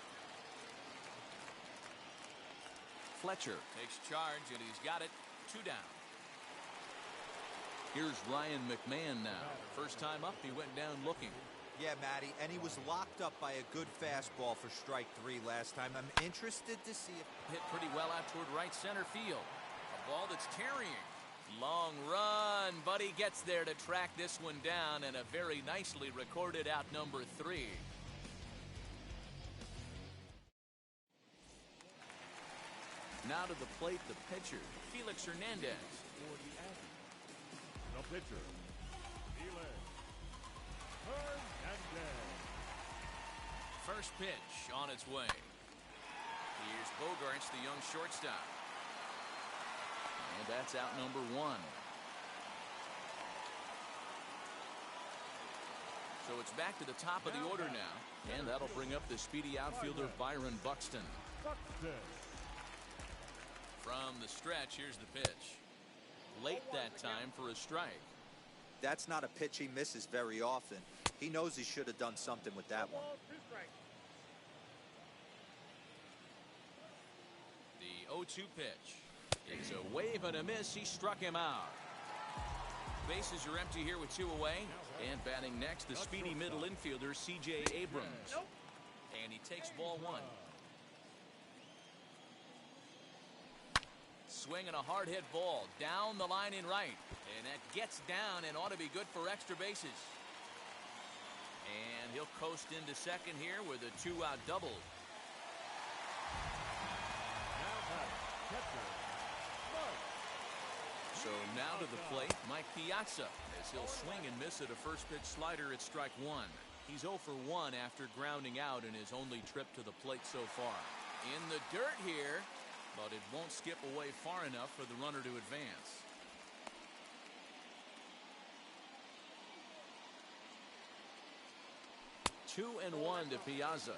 Fletcher takes charge, and he's got it. 2 down. Here's Ryan McMahon now. First time up, he went down looking. Yeah, Matty, and he was locked up by a good fastball for strike 3 last time. I'm interested to see if... Hit pretty well out toward right center field. A ball that's carrying. Long run, but he gets there to track this one down, and a very nicely recorded out number 3. Now to the plate, the pitcher, Felix Hernandez. The pitcher, Felix Hernandez. First pitch on its way. Here's Bogaerts, the young shortstop. And that's out number 1. So it's back to the top of the order now. And that'll bring up the speedy outfielder Byron Buxton. From the stretch, here's the pitch. Late that time for a strike. That's not a pitch he misses very often. He knows he should have done something with that one. The 0-2 pitch. It's a wave and a miss. He struck him out. Bases are empty here with 2 away. And batting next, the speedy middle infielder, C.J. Abrams. And he takes ball 1. Swinging a hard hit ball down the line in right. And that gets down and ought to be good for extra bases. And he'll coast into second here with a 2-out double. So now to the plate, Mike Piazza, as he'll swing and miss at a first pitch slider at strike 1. He's 0 for 1 after grounding out in his only trip to the plate so far. In the dirt here, but it won't skip away far enough for the runner to advance. 2-1 to Piazza.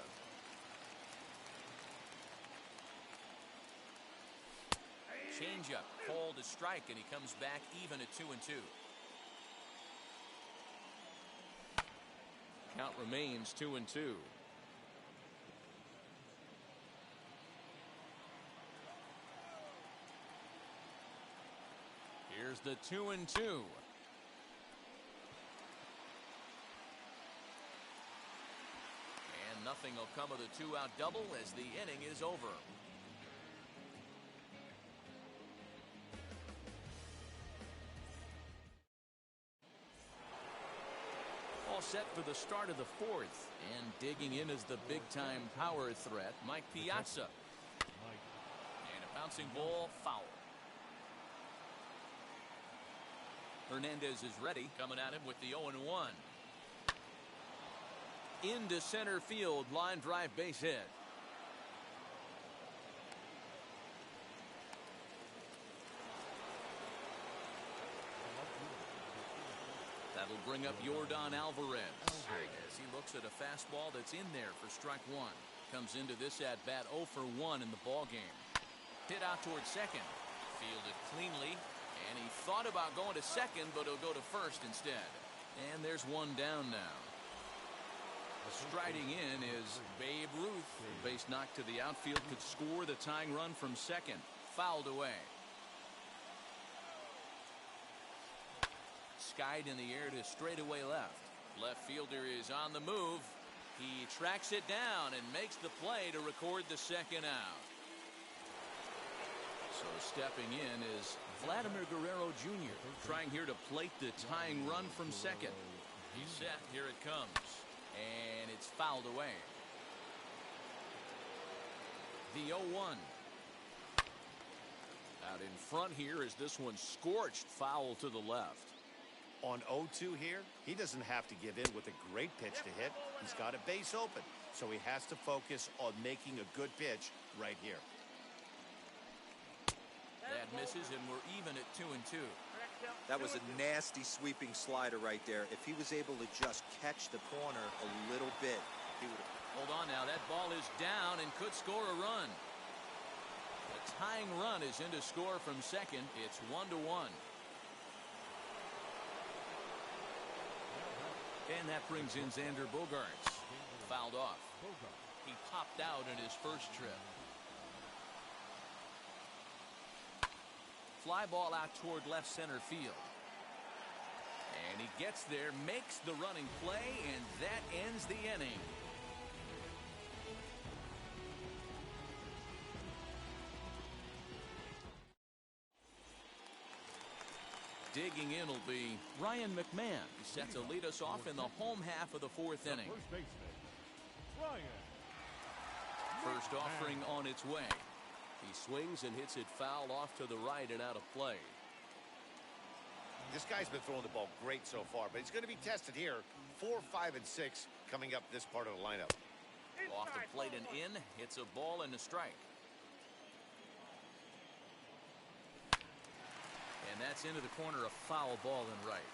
Changeup called a strike, and he comes back even at 2-2. Count remains 2-2. Here's the 2-2. And nothing will come of the two-out double as the inning is over. All set for the start of the fourth, and digging in is the big-time power threat, Mike Piazza. And a bouncing ball, foul. Hernandez is ready, coming at him with the 0-1. Into center field, line drive base hit. That'll bring up Yordan Alvarez as he looks at a fastball that's in there for strike one. Comes into this at bat 0 for 1 in the ball game. Hit out towards second. Fielded cleanly, and he thought about going to second, but he'll go to first instead. And there's one down now. Striding in is Babe Ruth. The base knock to the outfield could score the tying run from second. Fouled away. Skied in the air to straightaway left. Left fielder is on the move. He tracks it down and makes the play to record the second out. So stepping in is Vladimir Guerrero Jr. trying here to plate the tying run from second. He's set. Here it comes. And it's fouled away. The 0-1. Out in front here is this one scorched foul to the left. On 0-2 here, he doesn't have to give in with a great pitch to hit. He's got a base open, so he has to focus on making a good pitch right here. That misses, and we're even at 2-2. That was a nasty sweeping slider right there. If he was able to just catch the corner a little bit, he would have. Hold on now. That ball is down and could score a run. The tying run is in to score from second. It's 1-1. And that brings in Xander Bogaerts. Fouled off. He popped out in his first trip. Fly ball out toward left center field. And he gets there, makes the running play, and that ends the inning. Digging in will be Ryan McMahon. He set to lead us off in the home half of the fourth inning. First baseman, Ryan. First offering on its way. He swings and hits it foul off to the right and out of play. This guy's been throwing the ball great so far, but he's going to be tested here. 4, 5, and 6 coming up this part of the lineup. Off the plate and in. Hits a ball and a strike. And that's into the corner, a foul ball and right.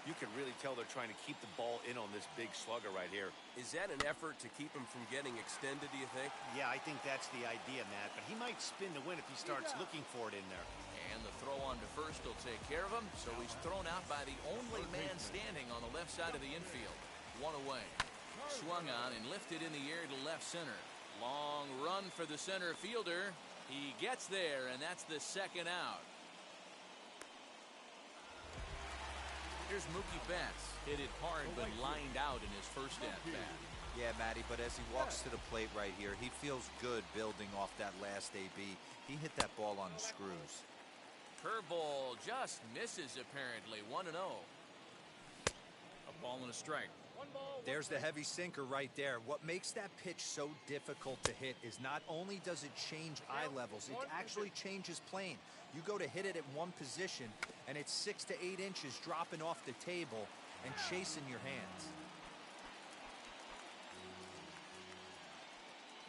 You can really tell they're trying to keep the ball in on this big slugger right here. Is that an effort to keep him from getting extended, do you think? Yeah, I think that's the idea, Matt. But he might spin the win if he starts looking for it in there. And the throw on to first will take care of him. So he's thrown out by the only man standing on the left side of the infield. One away. Swung on and lifted in the air to left center. Long run for the center fielder. He gets there, and that's the second out. Here's Mookie Betts. Hit it hard, but lined out in his first at-bat. Yeah, Matty, but as he walks to the plate right here, he feels good building off that last AB. He hit that ball on the screws. Curveball just misses, apparently. 1-0. A ball and a strike. There's the heavy sinker right there. What makes that pitch so difficult to hit is not only does it change eye levels, it actually changes plane. You go to hit it at one position, and it's 6 to 8 inches dropping off the table and chasing your hands.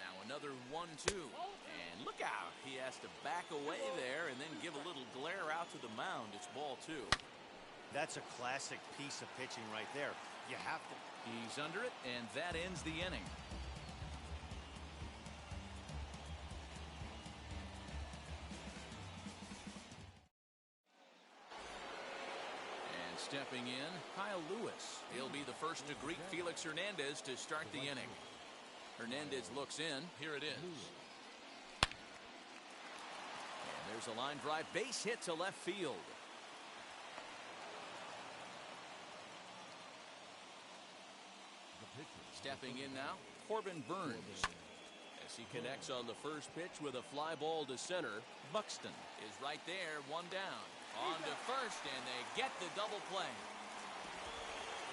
Now another 1-2. And look out. He has to back away there and then give a little glare out to the mound. It's ball 2. That's a classic piece of pitching right there. You have to. He's under it, and that ends the inning. And stepping in, Kyle Lewis. He'll be the first to greet Felix Hernandez to start the inning. Hernandez looks in. Here it is. And there's a line drive base hit to left field. Stepping in now, Corbin Burns. As he connects on the first pitch with a fly ball to center, Buxton is right there, one down. On to first, and they get the double play.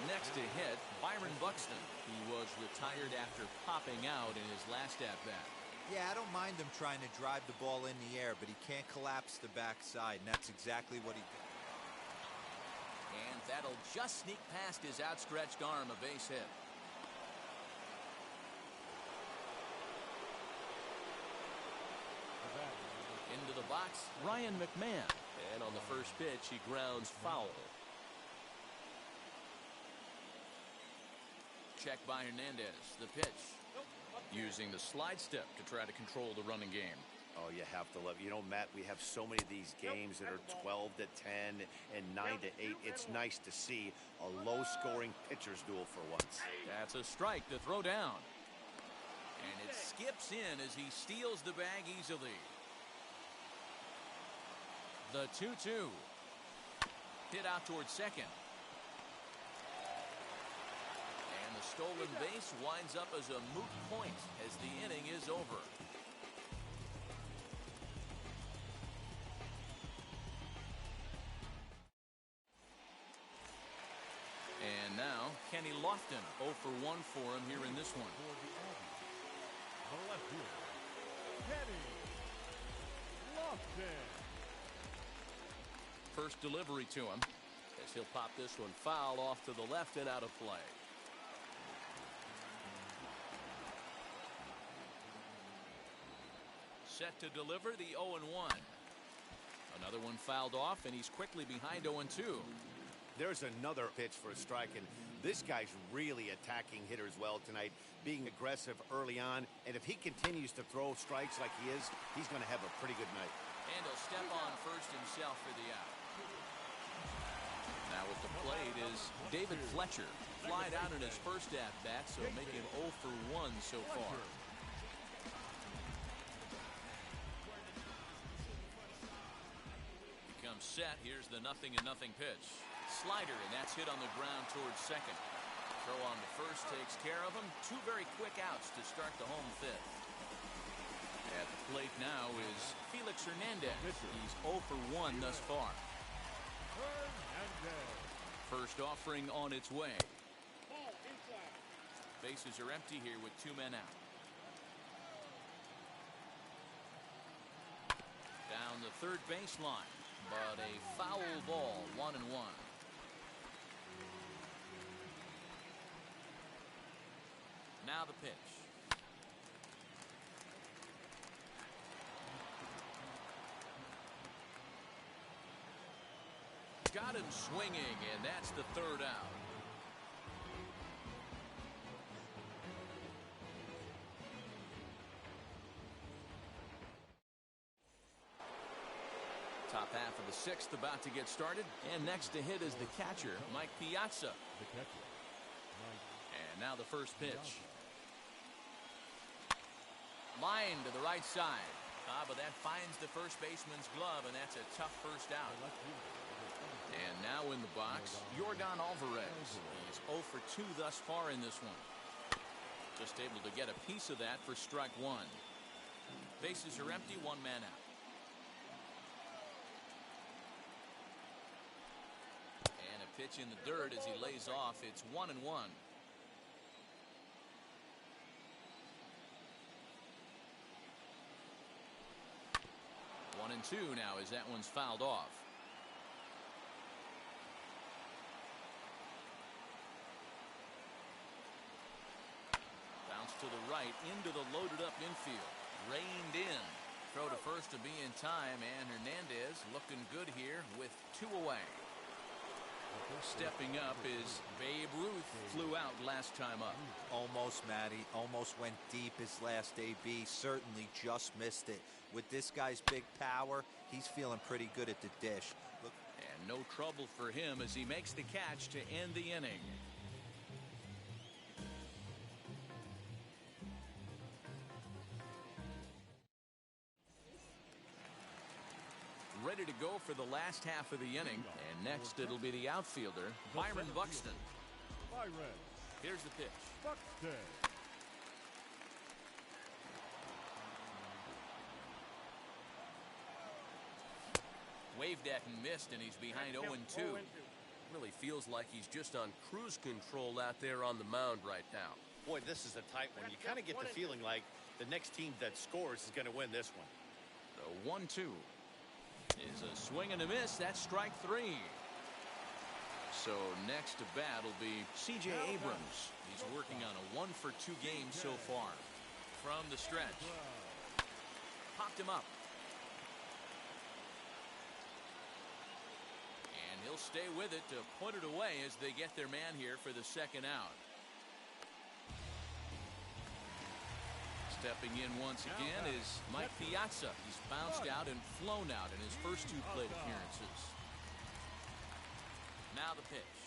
Next to hit, Byron Buxton. He was retired after popping out in his last at-bat. Yeah, I don't mind him trying to drive the ball in the air, but he can't collapse the backside, and that's exactly what he did. And that'll just sneak past his outstretched arm, a base hit. Into the box, Ryan McMahon. And on the first pitch, he grounds foul. Check by Hernandez. The pitch. Using the slide step to try to control the running game. Oh, you have to love it. You know, Matt, we have so many of these games that are 12 to 10 and 9 to 8. It's nice to see a low-scoring pitcher's duel for once. That's a strike to throw down. And it skips in as he steals the bag easily. The 2-2. Hit out towards second. And the stolen base winds up as a moot point as the inning is over. And now, Kenny Lofton, 0 for 1 for him here in this one. The left fielder, Kenny Lofton. First delivery to him as he'll pop this one foul off to the left and out of play. Set to deliver the 0-1. Another one fouled off, and he's quickly behind 0-2. There's another pitch for a strike, and this guy's really attacking hitters well tonight, being aggressive early on, and if he continues to throw strikes like he is, he's going to have a pretty good night. And he'll step on first himself for the out. Now at the plate is David Fletcher. Flied out in his first at-bat, so making 0 for 1 so far. Becomes set. Here's the 0-0 pitch. Slider, and that's hit on the ground towards second. Throw on to first takes care of him. Two very quick outs to start the home fifth. At the plate now is Felix Hernandez. He's 0 for 1 thus far. First offering on its way. Bases are empty here with 2 men out. Down the third baseline, but a foul ball, 1-1. Now the pitch. Got him swinging, and that's the third out. Top half of the sixth about to get started, and next to hit is the catcher, Mike Piazza. The catcher, Mike. And now the first pitch. Line to the right side. But that finds the first baseman's glove, and that's a tough first out. And now in the box, Yordan Alvarez. He's 0 for 2 thus far in this one. Just able to get a piece of that for strike 1. Bases are empty, 1 man out. And a pitch in the dirt as he lays off. It's 1-1. 1-2 now as that one's fouled off. Bounce to the right into the loaded up infield. Reined in. Throw to first to be in time, and Hernandez looking good here with 2 away. Stepping up is Babe Ruth. Flew out last time up. Almost, Matty. Almost went deep his last AB. Certainly just missed it. With this guy's big power, he's feeling pretty good at the dish. Look. And no trouble for him as he makes the catch to end the inning. Ready to go for the last half of the inning. And next it'll be the outfielder, Byron Buxton. Here's the pitch. Buxton. Waved at and missed, and he's behind 0-2. Really feels like he's just on cruise control out there on the mound right now. Boy, this is a tight one. You kind of get the feeling like the next team that scores is going to win this one. The 1-2 is a swing and a miss. That's strike 3. So next to bat will be C.J. Abrams. He's working on a 1-for-2 game so far. From the stretch. Popped him up. And he'll stay with it to put it away as they get their man here for the second out. Stepping in once again is Mike Piazza. He's bounced out and flown out in his first 2 plate appearances. Now the pitch.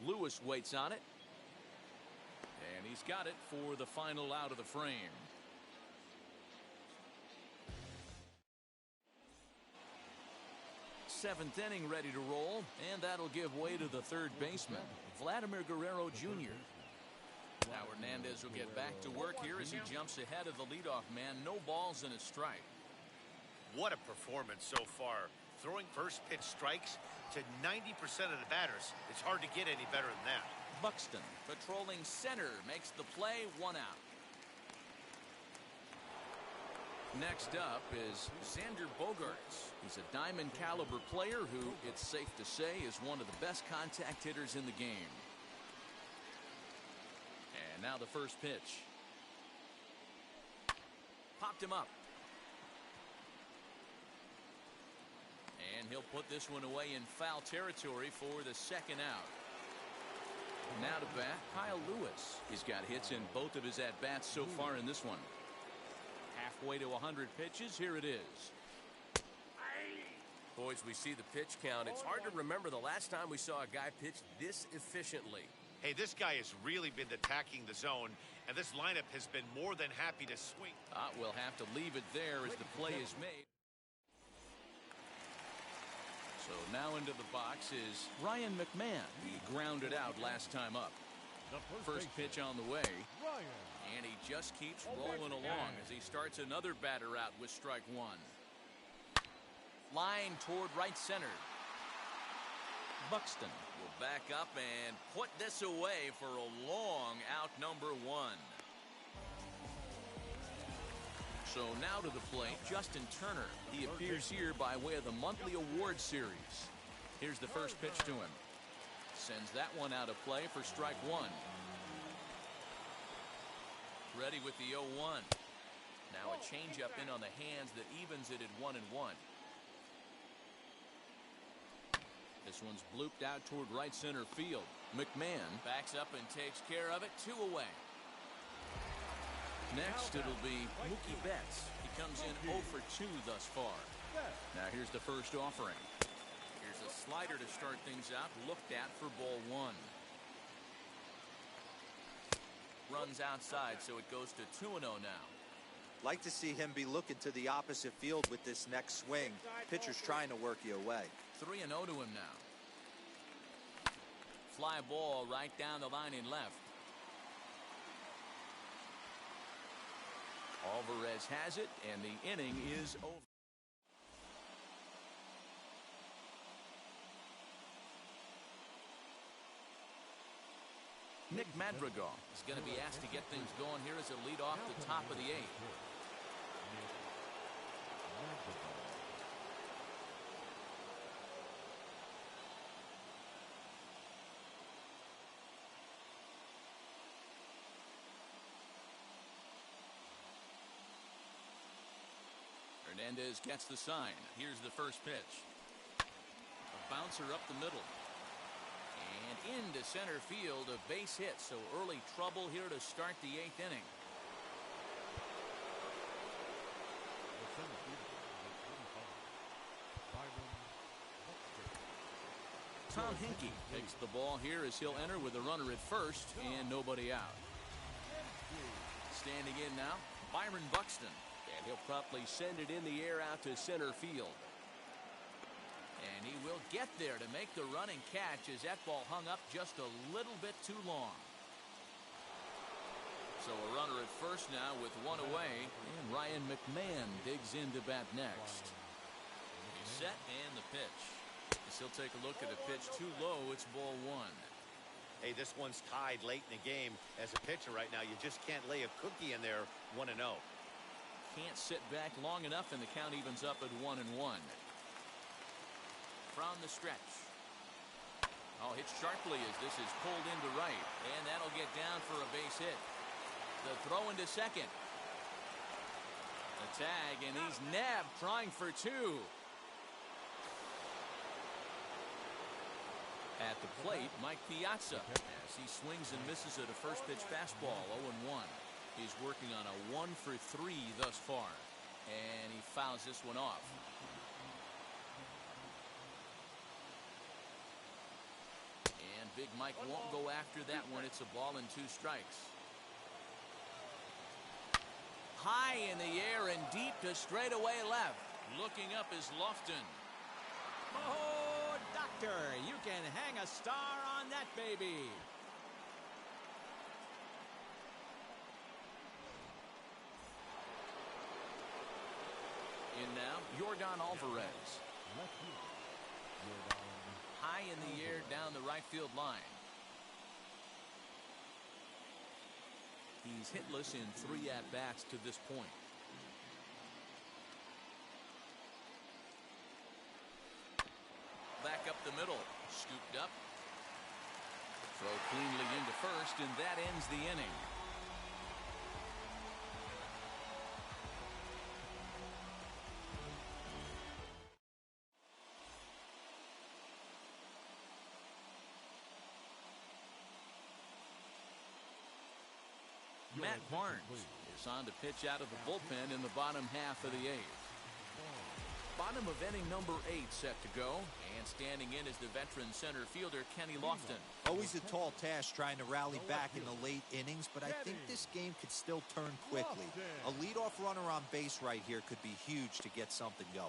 Lewis waits on it. And he's got it for the final out of the frame. Seventh inning ready to roll, and that'll give way to the third baseman, Vladimir Guerrero Jr. Now Hernandez will get back to work here as he jumps ahead of the leadoff man. No balls and a strike. What a performance so far. Throwing first pitch strikes to 90% of the batters. It's hard to get any better than that. Buxton patrolling center makes the play. 1 out. Next up is Xander Bogaerts. He's a diamond caliber player who, it's safe to say, is one of the best contact hitters in the game. And now the first pitch. Popped him up. And he'll put this one away in foul territory for the second out. Now to bat, Kyle Lewis. He's got hits in both of his at-bats so far in this one. Halfway to 100 pitches. Here it is. Boys, we see the pitch count. It's hard to remember the last time we saw a guy pitch this efficiently. Hey, this guy has really been attacking the zone, and this lineup has been more than happy to swing. We'll have to leave it there as the play is made. So now into the box is Ryan McMahon. He grounded out last time up. First pitch on the way. And he just keeps rolling along as he starts another batter out with strike 1. Line toward right center. Buxton will back up and put this away for a long out, number 1. So now to the plate, Justin Turner. He appears here by way of the monthly award series. Here's the first pitch to him. Sends that one out of play for strike 1. Ready with the 0-1. Now a changeup in on the hands that evens it at 1-1. This one's blooped out toward right center field. McMahon backs up and takes care of it. 2 away. Next, it'll be Mookie Betts. He comes in 0 for 2 thus far. Now here's the first offering. Here's a slider to start things out. Looked at for ball 1. Runs outside, so it goes to 2-0 now. Like to see him be looking to the opposite field with this next swing. Pitcher's trying to work you away. 3-0 to him now. Fly ball right down the line in left. Alvarez has it, and the inning is over. Nick Madrigal is going to be asked to get things going here as a lead off the top of the 8th. Hernandez gets the sign. Here's the first pitch. Bouncer up the middle. And into center field, a base hit. So early trouble here to start the 8th inning. The center fielder is 25, Byron Buxton. Tom Hinkie takes the ball here as he'll enter with a runner at first and nobody out. Standing in now, Byron Buxton. And he'll promptly send it in the air out to center field. And he will get there to make the running catch as that ball hung up just a little bit too long. So a runner at first now with one away, and Ryan McMahon digs in to bat next. He's set and the pitch. As he'll take a look at a pitch too low, it's ball 1. Hey, this one's tied late in the game. As a pitcher right now, you just can't lay a cookie in there 1-0. Can't sit back long enough, and the count evens up at 1-1. From the stretch. Oh, hit sharply as this is pulled into right, and that'll get down for a base hit. The throw into second. The tag, and he's nabbed, trying for 2. At the plate, Mike Piazza, as he swings and misses at a first pitch fastball, 0-1. He's working on a 1-for-3 thus far, and he fouls this one off. And Big Mike won't go after that one. It's a ball and 2 strikes. High in the air and deep to straightaway left. Looking up is Lofton. Oh, doctor, you can hang a star on that baby. In now, Yordan Alvarez. Left fielder, Yordan. High in the air down the right field line. He's hitless in 3 at-bats to this point. Back up the middle. Scooped up. Throw cleanly into first, and that ends the inning. Matt Barnes is on to pitch out of the bullpen in the bottom half of the 8th. Bottom of inning number 8 set to go, and standing in is the veteran center fielder Kenny Lofton. Always a tall task trying to rally back in the late innings, but I think this game could still turn quickly. A leadoff runner on base right here could be huge to get something going.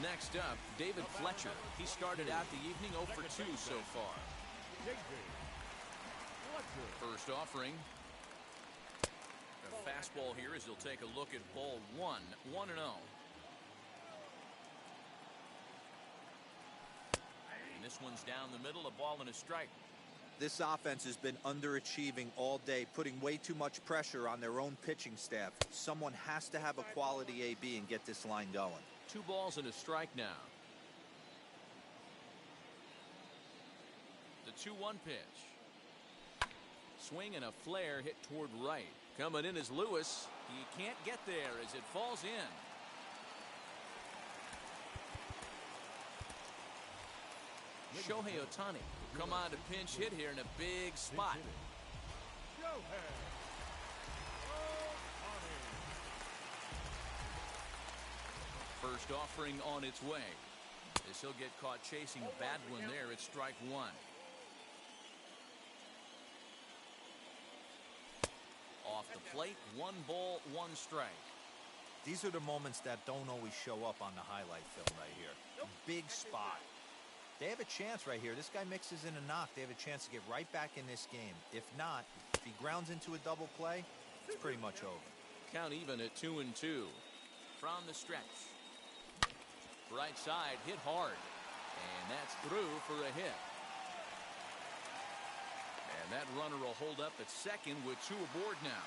Next up, David Fletcher. He started out the evening 0 for 2 so far. First offering. A fastball here as he'll take a look at ball 1. 1-0. And this one's down the middle, a ball and a strike. This offense has been underachieving all day, putting way too much pressure on their own pitching staff. Someone has to have a quality AB and get this line going. 2 balls and a strike now. The 2-1 pitch. Swing and a flare hit toward right. Coming in is Lewis. He can't get there as it falls in. Shohei Ohtani will come on to pinch hit here in a big spot. First offering on its way. As he'll get caught chasing a bad one there at strike 1. Off the plate, 1 ball, 1 strike. These are the moments that don't always show up on the highlight film right here. Big spot. They have a chance right here. This guy mixes in a knock. They have a chance to get right back in this game. If not, if he grounds into a double play, it's pretty much over. Count even at 2-2. From the stretch. Right side, hit hard. And that's through for a hit. And that runner will hold up at second with 2 aboard now.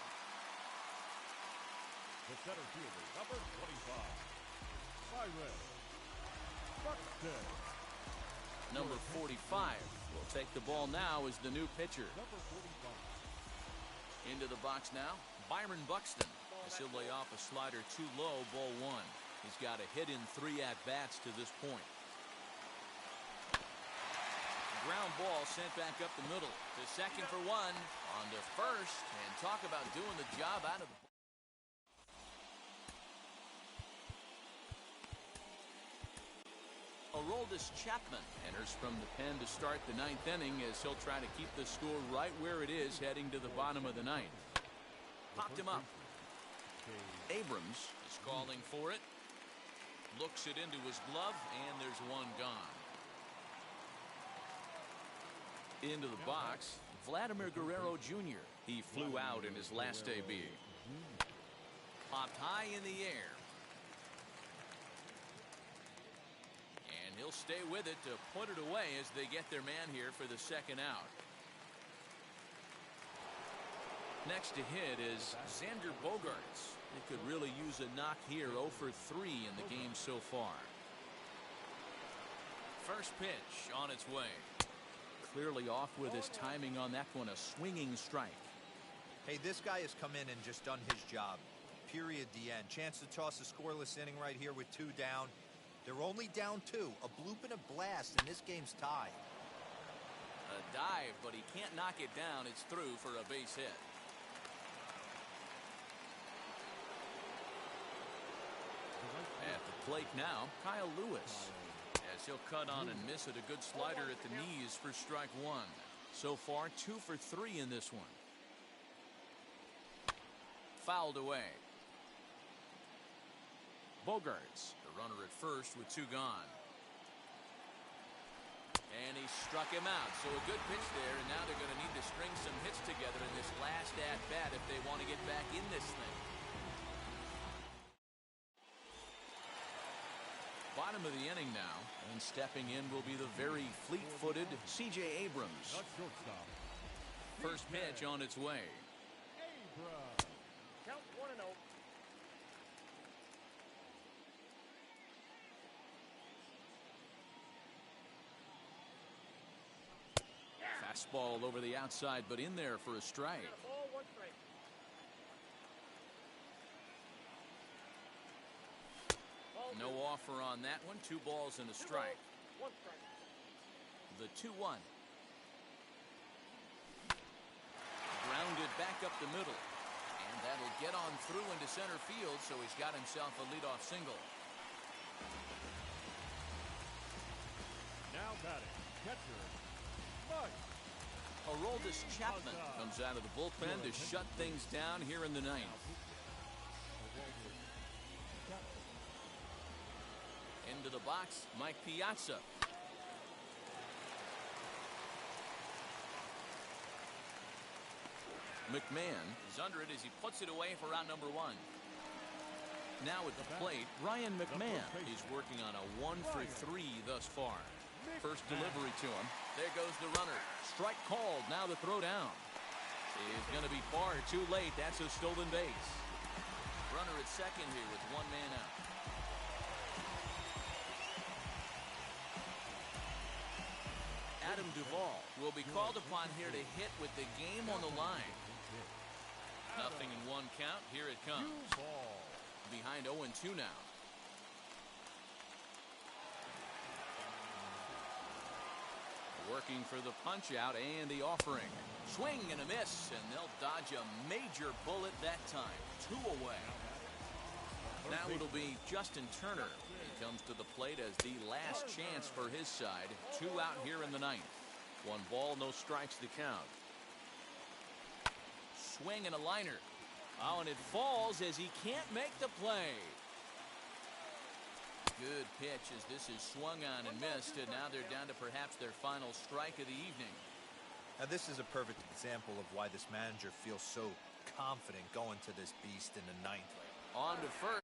The center fielder, number 25, Byron Buxton. Number 45 will take the ball now as the new pitcher. Number 45. Into the box now, Byron Buxton. As he'll lay off a slider too low, ball 1. He's got a hit in 3 at-bats to this point. Ground ball sent back up the middle. To second for 1. On to first. And talk about doing the job out of the... Aroldis Chapman enters from the pen to start the 9th inning as he'll try to keep the score right where it is heading to the bottom of the 9th. Popped him up. Abrams is calling for it. Looks it into his glove, and there's 1 gone. Into the box, Vladimir Guerrero Jr. He flew out in his last AB. Popped high in the air. And he'll stay with it to put it away as they get their man here for the 2nd out. Next to hit is Xander Bogaerts. They could really use a knock here. 0 for 3 in the game so far. First pitch on its way. Clearly off with his timing on that one. A swinging strike. Hey, this guy has come in and just done his job. Period. The end. Chance to toss a scoreless inning right here with 2 down. They're only down 2. A bloop and a blast, and this game's tied. A dive, but he can't knock it down. It's through for a base hit. At the plate now, Kyle Lewis. As he'll cut on and miss it, a good slider at the knees for strike 1. So far, 2 for 3 in this one. Fouled away. Bogaerts, the runner at first with 2 gone. And he struck him out. So a good pitch there, and now they're going to need to string some hits together in this last at-bat if they want to get back in this thing. Bottom of the inning now, and stepping in will be the very fleet-footed C.J. Abrams. First pitch on its way. Count 1-0. Fastball over the outside, but in there for a strike. Ball, 1 strike. No offer on that one. 2 balls and a strike. 1 strike. The 2-1. Grounded back up the middle. And that'll get on through into center field, so he's got himself a leadoff single. Now batting, catcher, Mike. Aroldis Chapman comes out of the bullpen to shut things down here in the 9th. Into the box, Mike Piazza. McMahon is under it as he puts it away for out number 1. Now at the plate, Ryan McMahon. He's working on a 1 for 3 thus far. First delivery to him. There goes the runner. Strike called. Now the throw down. Is going to be far too late. That's a stolen base. Runner at second here with 1 man out. Adam Duvall will be called upon here to hit with the game on the line. Nothing in 1 count. Here it comes. Behind 0-2 now. Working for the punch out and the offering. Swing and a miss, and they'll dodge a major bullet that time. 2 away. Now it'll be Justin Turner. He comes to the plate as the last chance for his side. 2 out here in the 9th. 1 ball, no strikes to count. Swing and a liner. Oh, and it falls as he can't make the play. Good pitch as this is swung on and missed, and now they're down to perhaps their final strike of the evening. Now this is a perfect example of why this manager feels so confident going to this beast in the 9th. On to first.